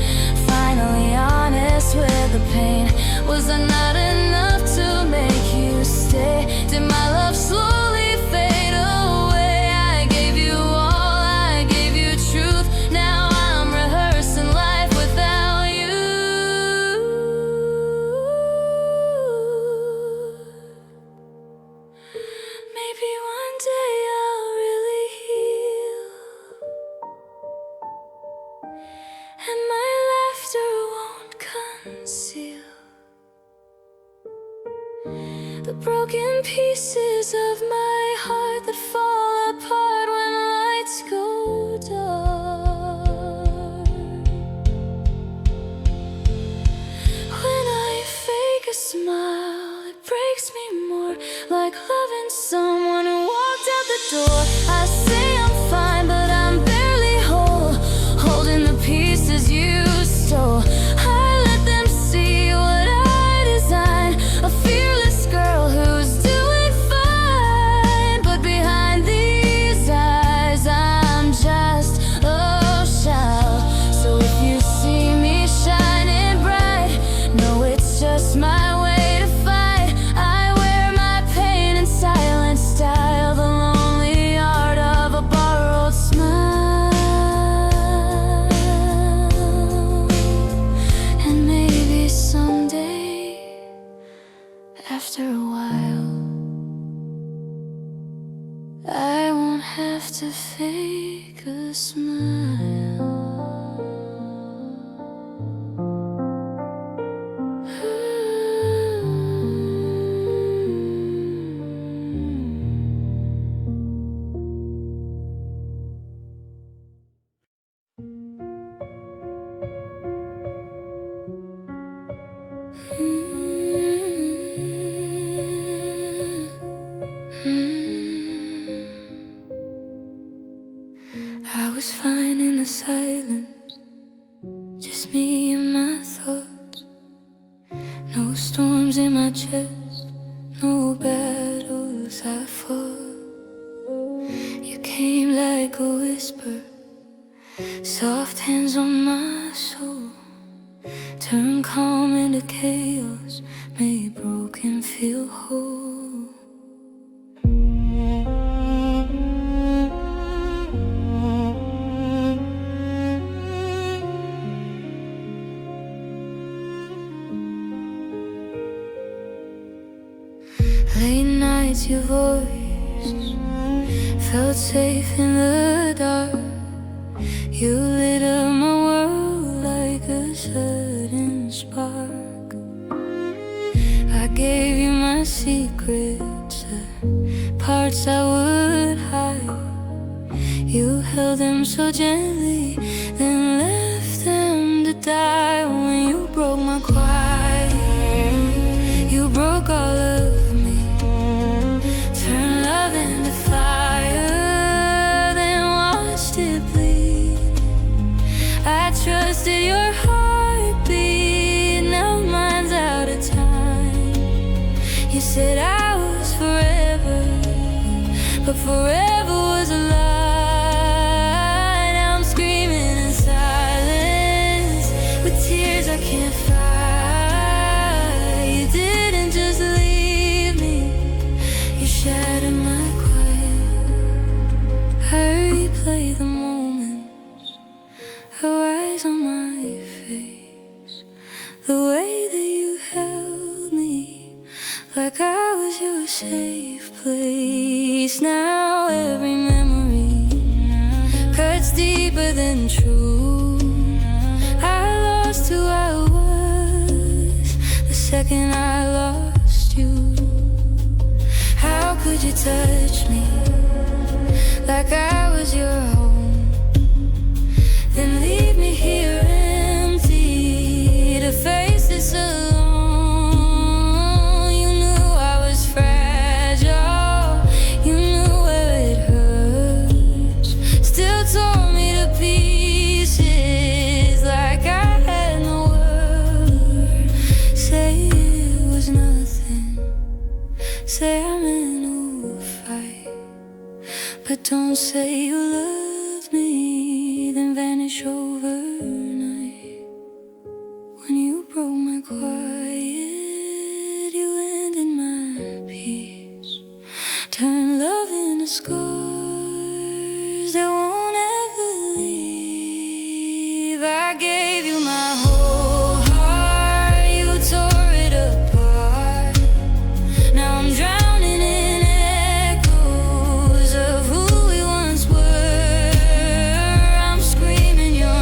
finally honest with the pain. Was I not enough to make you stay? Did my love slowly fade away? I gave you all, I gave you truth. Now I'm rehearsing life without you. the broken pieces of my heart that fall apart when lights go dark. When I fake a smile, it breaks me more, like loving someone who walked out the door. I say I'm fine, but I'm barely whole, holding the pieces you stole. I let them see what I design, a fearless girl who's doing fine. But behind these eyes, I'm just a shell. So if you see me shining bright, know it's just my way to fight. I wear my pain in silent style, the lonely art of a borrowed smile. And maybe someday, after a while, I won't have to fake a smile. I was fine in the silence, just me and my thoughts. No storms in my chest, no battles I fought. You came like a whisper, soft hands on my soul, turn calm into chaos, made broken feel whole. Late nights, your voice felt safe in the dark. You lit up my world like a sudden spark. I gave you my secrets, parts I would hide. You held them so gently, then left them to die. When you broke my quiet, you broke all of me, turned love into fire, then watched it bleed. I trusted your heartbeat, now mine's out of time. You said I was forever, but forever was a lie. Now I'm screaming in silence, with tears I can't fight. You didn't just leave me, you shattered my quiet. I replay the moments, her eyes on my face, the way that you held me, like I was your safe place. Now every memory cuts deeper than true. I lost who I was the second I lost you. How could you touch me like I was your home, then leave me here empty to face this alone? You knew I was fragile, you knew where it hurts, still tore me to pieces like I had no word. Say it was nothing, say I meant no fight, but don't say you love me, then vanish overnight. When you broke my quiet, you ended my peace, turned love into scars that won't ever leave. I gave you my whole heart, you tore it apart. Now I'm drowning in echoes of who we once were. I'm screaming your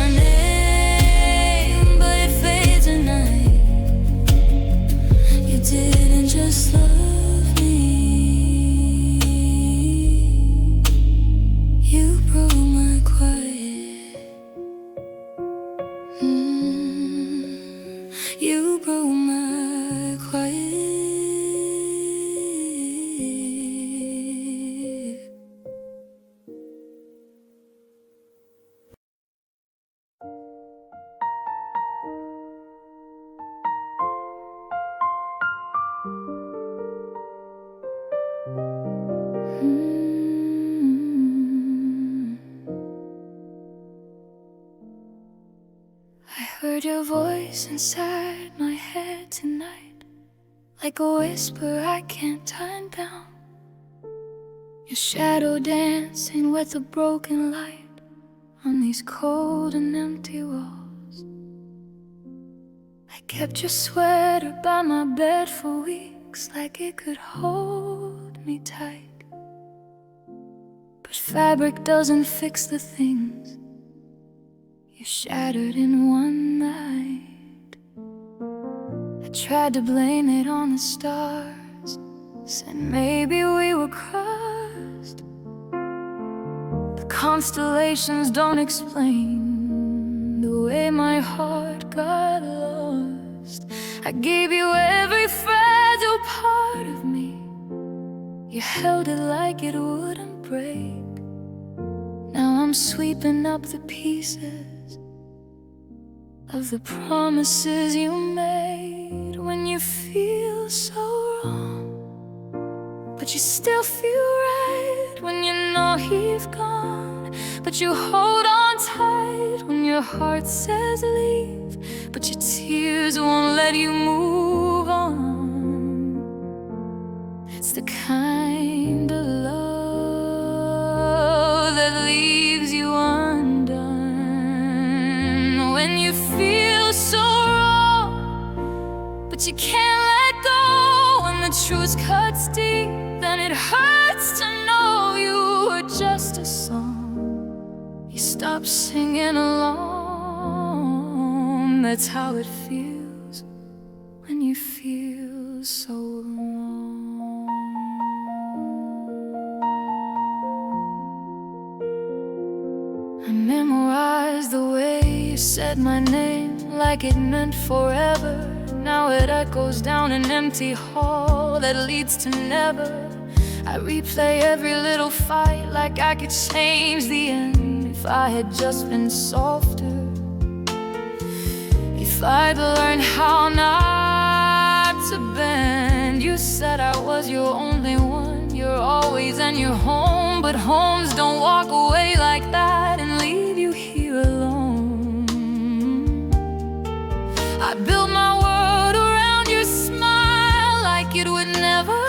quiet. I heard your voice inside my head tonight, like a whisper I can't turn down. Your shadow dancing with a broken light on these cold and empty walls. I kept your sweater by my bed for weeks, like it could hold me tight. But fabric doesn't fix the things you shattered in one night. I tried to blame it on the stars, said maybe we were cursed. The constellations don't explain the way my heart got lost. I gave you every fragile part of me. You held it like it wouldn't break. Now I'm sweeping up the pieces of the promises you made. When you feel so wrong, but you still feel right. When you know he's gone, but you hold on tight. When your heart says leave, but your tears won't let you move on. It's the kind of love that leaves you undone. When you feel so wrong, but you can't let go. When the truth cuts deep, then it hurts to know you were just a song. You stop singing along. That's how it feels when you feel so wrong. I memorized the way you said my name, like it meant forever. Now it echoes down an empty hall that leads to never. I replay every little fight, like I could change the end if I had just been softer. If I'd learned how not to bend. You said I was your only one, you're always and you're home. But homes don't walk away like that and leave you here alone. I built my world around your smile, like it would never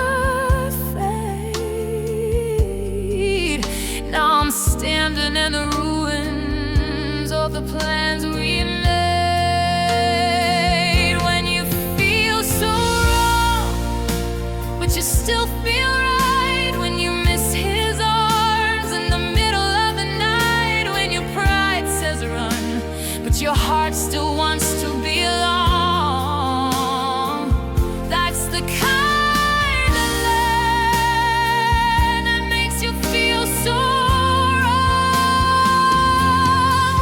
fade. Now I'm standing in the ruins of the plans we made. When you feel so wrong, but you still feel right. When you miss his arms in the middle of the night. When your pride says run, but your heart still wants to belong. That's the kind of love that makes you feel so wrong.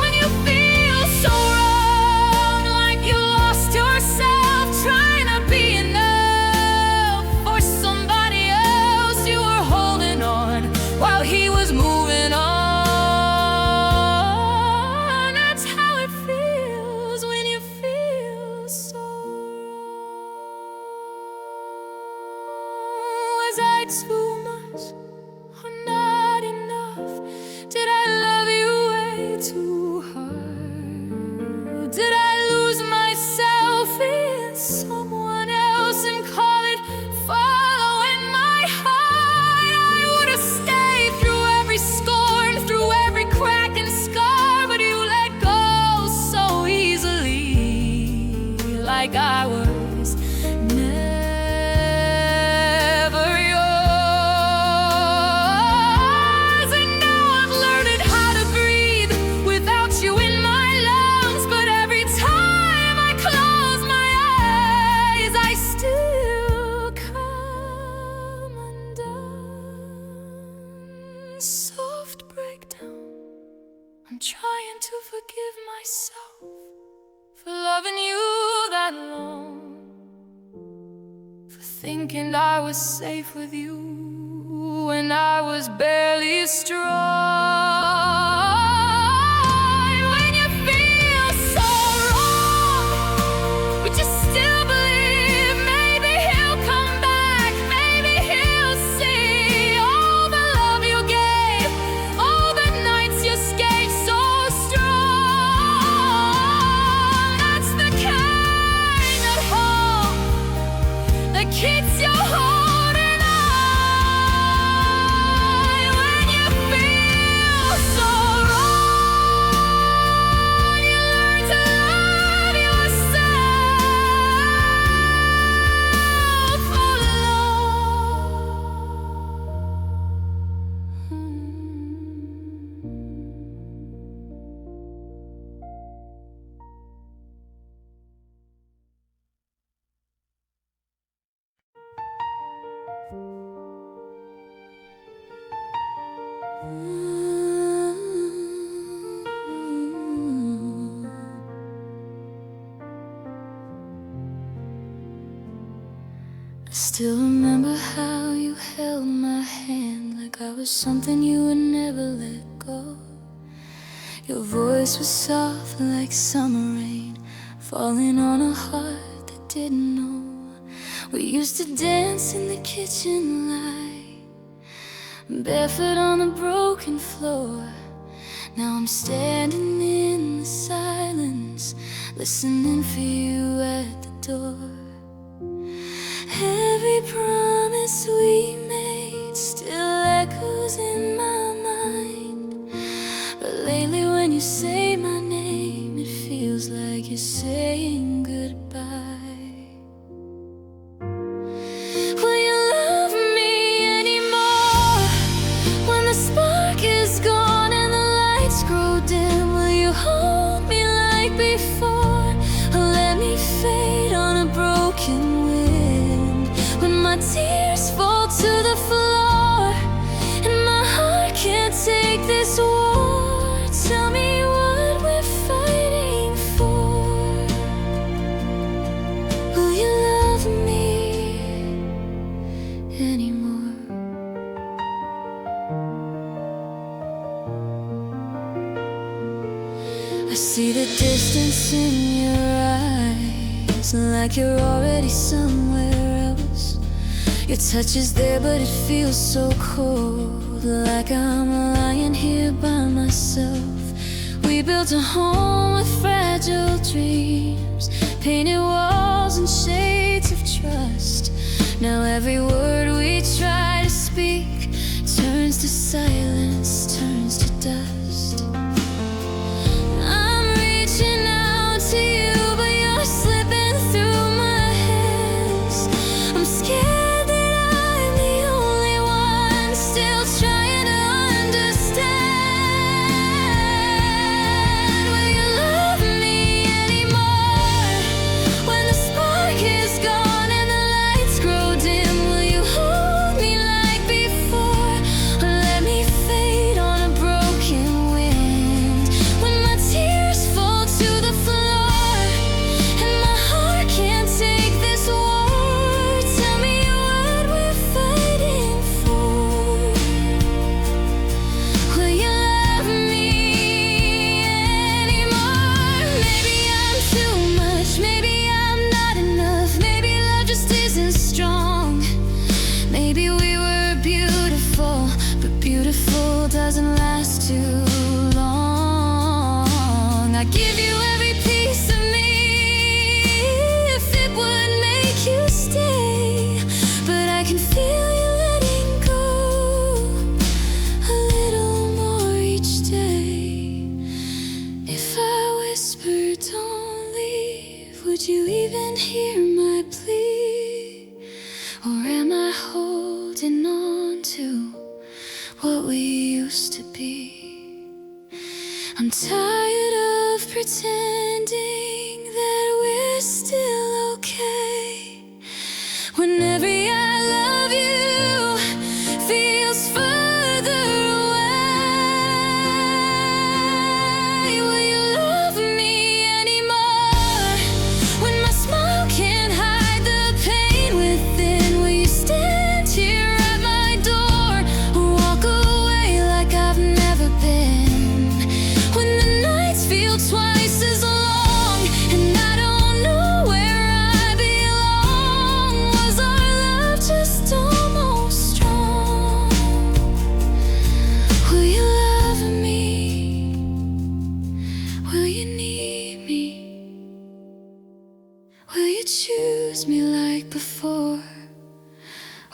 When you feel so wrong, like you lost yourself trying to be enough for somebody else. You were holding on while he was moving on. That's how it feels when you feel so wrong. Was I too much or not enough? Did I love you way too hard? Did I lose myself in someone else and call it following my heart? I would have stayed through every scorn, through every crack and scar. But you let go so easily, like I was never yours. And now I've learned how to breathe without you in my lungs. But every time I close my eyes, I still come undone. Soft breakdown. I'm trying to forgive myself for loving you that long. for thinking I was safe with you when I was barely strong. When you feel so wrong, but you still believe maybe he'll come back, maybe he'll see all the love you gave, all the nights you escaped so strong. That's the kind of hope that keeps you holding on. When you feel so wrong, you learn to love yourself I still remember how you held my hand like I was something you would never let go. Your voice was soft like summer rain falling on a heart that didn't know. We used to dance in the kitchen light, barefoot on the broken floor. Now I'm standing in the silence, listening for you at the door. Every promise we made still echoes in my mind, but lately when you say my name, it feels like you're saying goodbye. Will you love me anymore when the spark is gone and the lights grow dim? Will you hold me like before, or let me fade on a broken wind? When my tears fall to the floor and my heart can't take this war, tell me what we're fighting for. Will you love me anymore? I see the distance in your eyes, like you're already somewhere else. Your touch is there, but it feels so cold, like I'm lying here by myself. We built a home with fragile dreams, painted walls and shades of trust. Now every word we try to speak turns to silence, turns to dust. I'm reaching out to you, but you're slipping through my hands. I'm scared that I'm the only one still trying to understand. Will you love me anymore when the spark is gone and the lights grow dim? Will you hold me like before, or let me fade on a broken wind? When my tears fall to the floor and my heart can't take this war, tell me what we're fighting for. Will you love me anymore? Maybe I'm too much, maybe I'm not enough, maybe love just isn't strong. Maybe we were beautiful, but beautiful doesn't last too long. I give you every piece of me if it would make you stay, but I can feel you letting go a little more each day. If I whispered don't leave, would you even hear my plea? Or am I holding on to what we used to be? I'm tired of pretending that we're still okay when every I love you feels further away. Will you love me anymore when my smile can't hide the pain within? like before?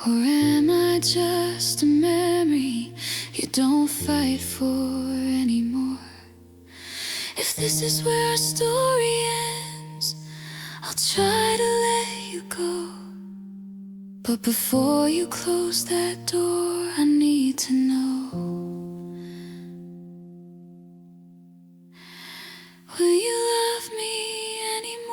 Or am I just a memory you don't fight for anymore? If this is where our story ends, I'll try to let you go. But before you close that door, I need to know, will you love me anymore?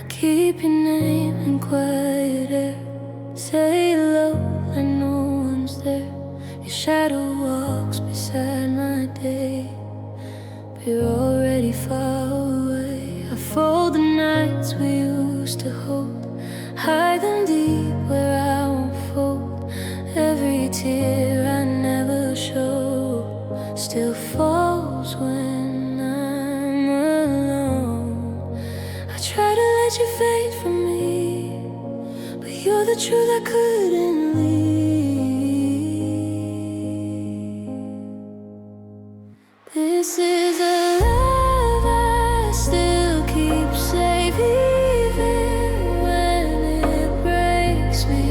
Keep your name in quiet air, say hello like no one's there. Your shadow walks beside my day, but you're already far away. I fold the nights we used to hold, hide them deep where I won't fold. Every tear I never show still falls when I'm alone. I try to let you fade from me, but you're the truth I couldn't leave. This is a love I still keep safe, even when it breaks me.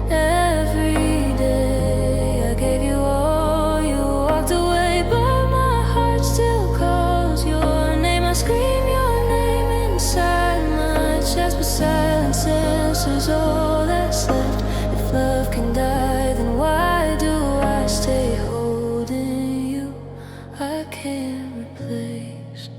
Every day I gave you all, you walked away, but my heart still calls your name. I scream your name inside my chest, but silence answers all that's left. If love can die, then why do I stay holding you? I can't replace.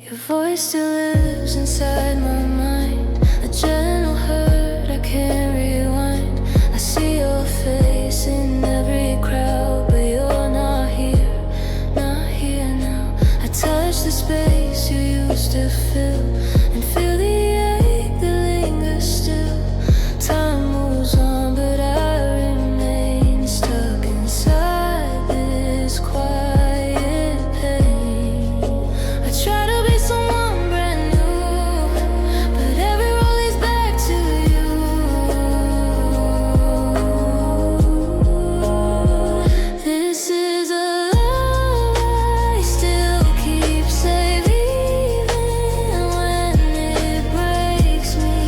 Your voice still lives inside my mind, a gentle hurt I can't rewind. I see your face in every crowd, but you're not here now. I touch the space you used to fill and feel the ache that lingers still. Time moves on, but I remain stuck inside this quiet pain. I try to be someone brand new, but every road leads back to you. This is a love I still keep safe, even when it breaks me.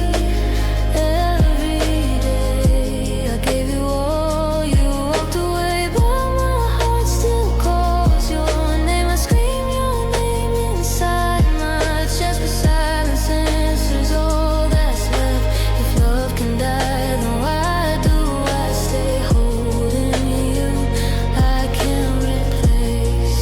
Every day I gave you all, you walked away, but my heart still calls your name. I scream your name inside my chest, but silence answers all that's left. If love can die, then why do I stay holding you? I can't replace.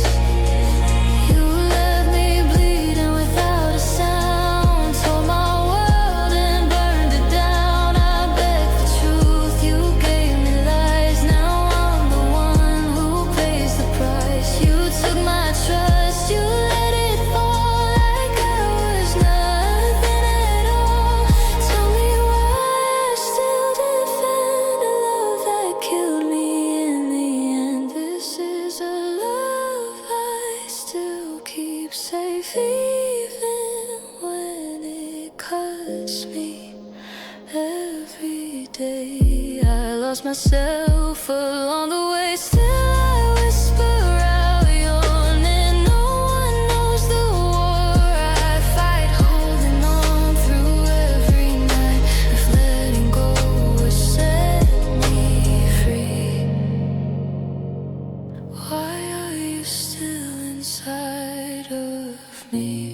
You left me bleeding without a sound, told my world and burned it down. I begged for truth, you gave me lies. Now I'm the one who pays the price. You took my trust, you let it fall like I was nothing at all. Tell me why I still defend a love that killed me in the end. This is a love I still keep safe, even when it cuts me. Every day I lost myself along the way, still I whisper out your name. No one knows the war I fight, holding on through every night. If letting go would set me free, why are you still inside of me?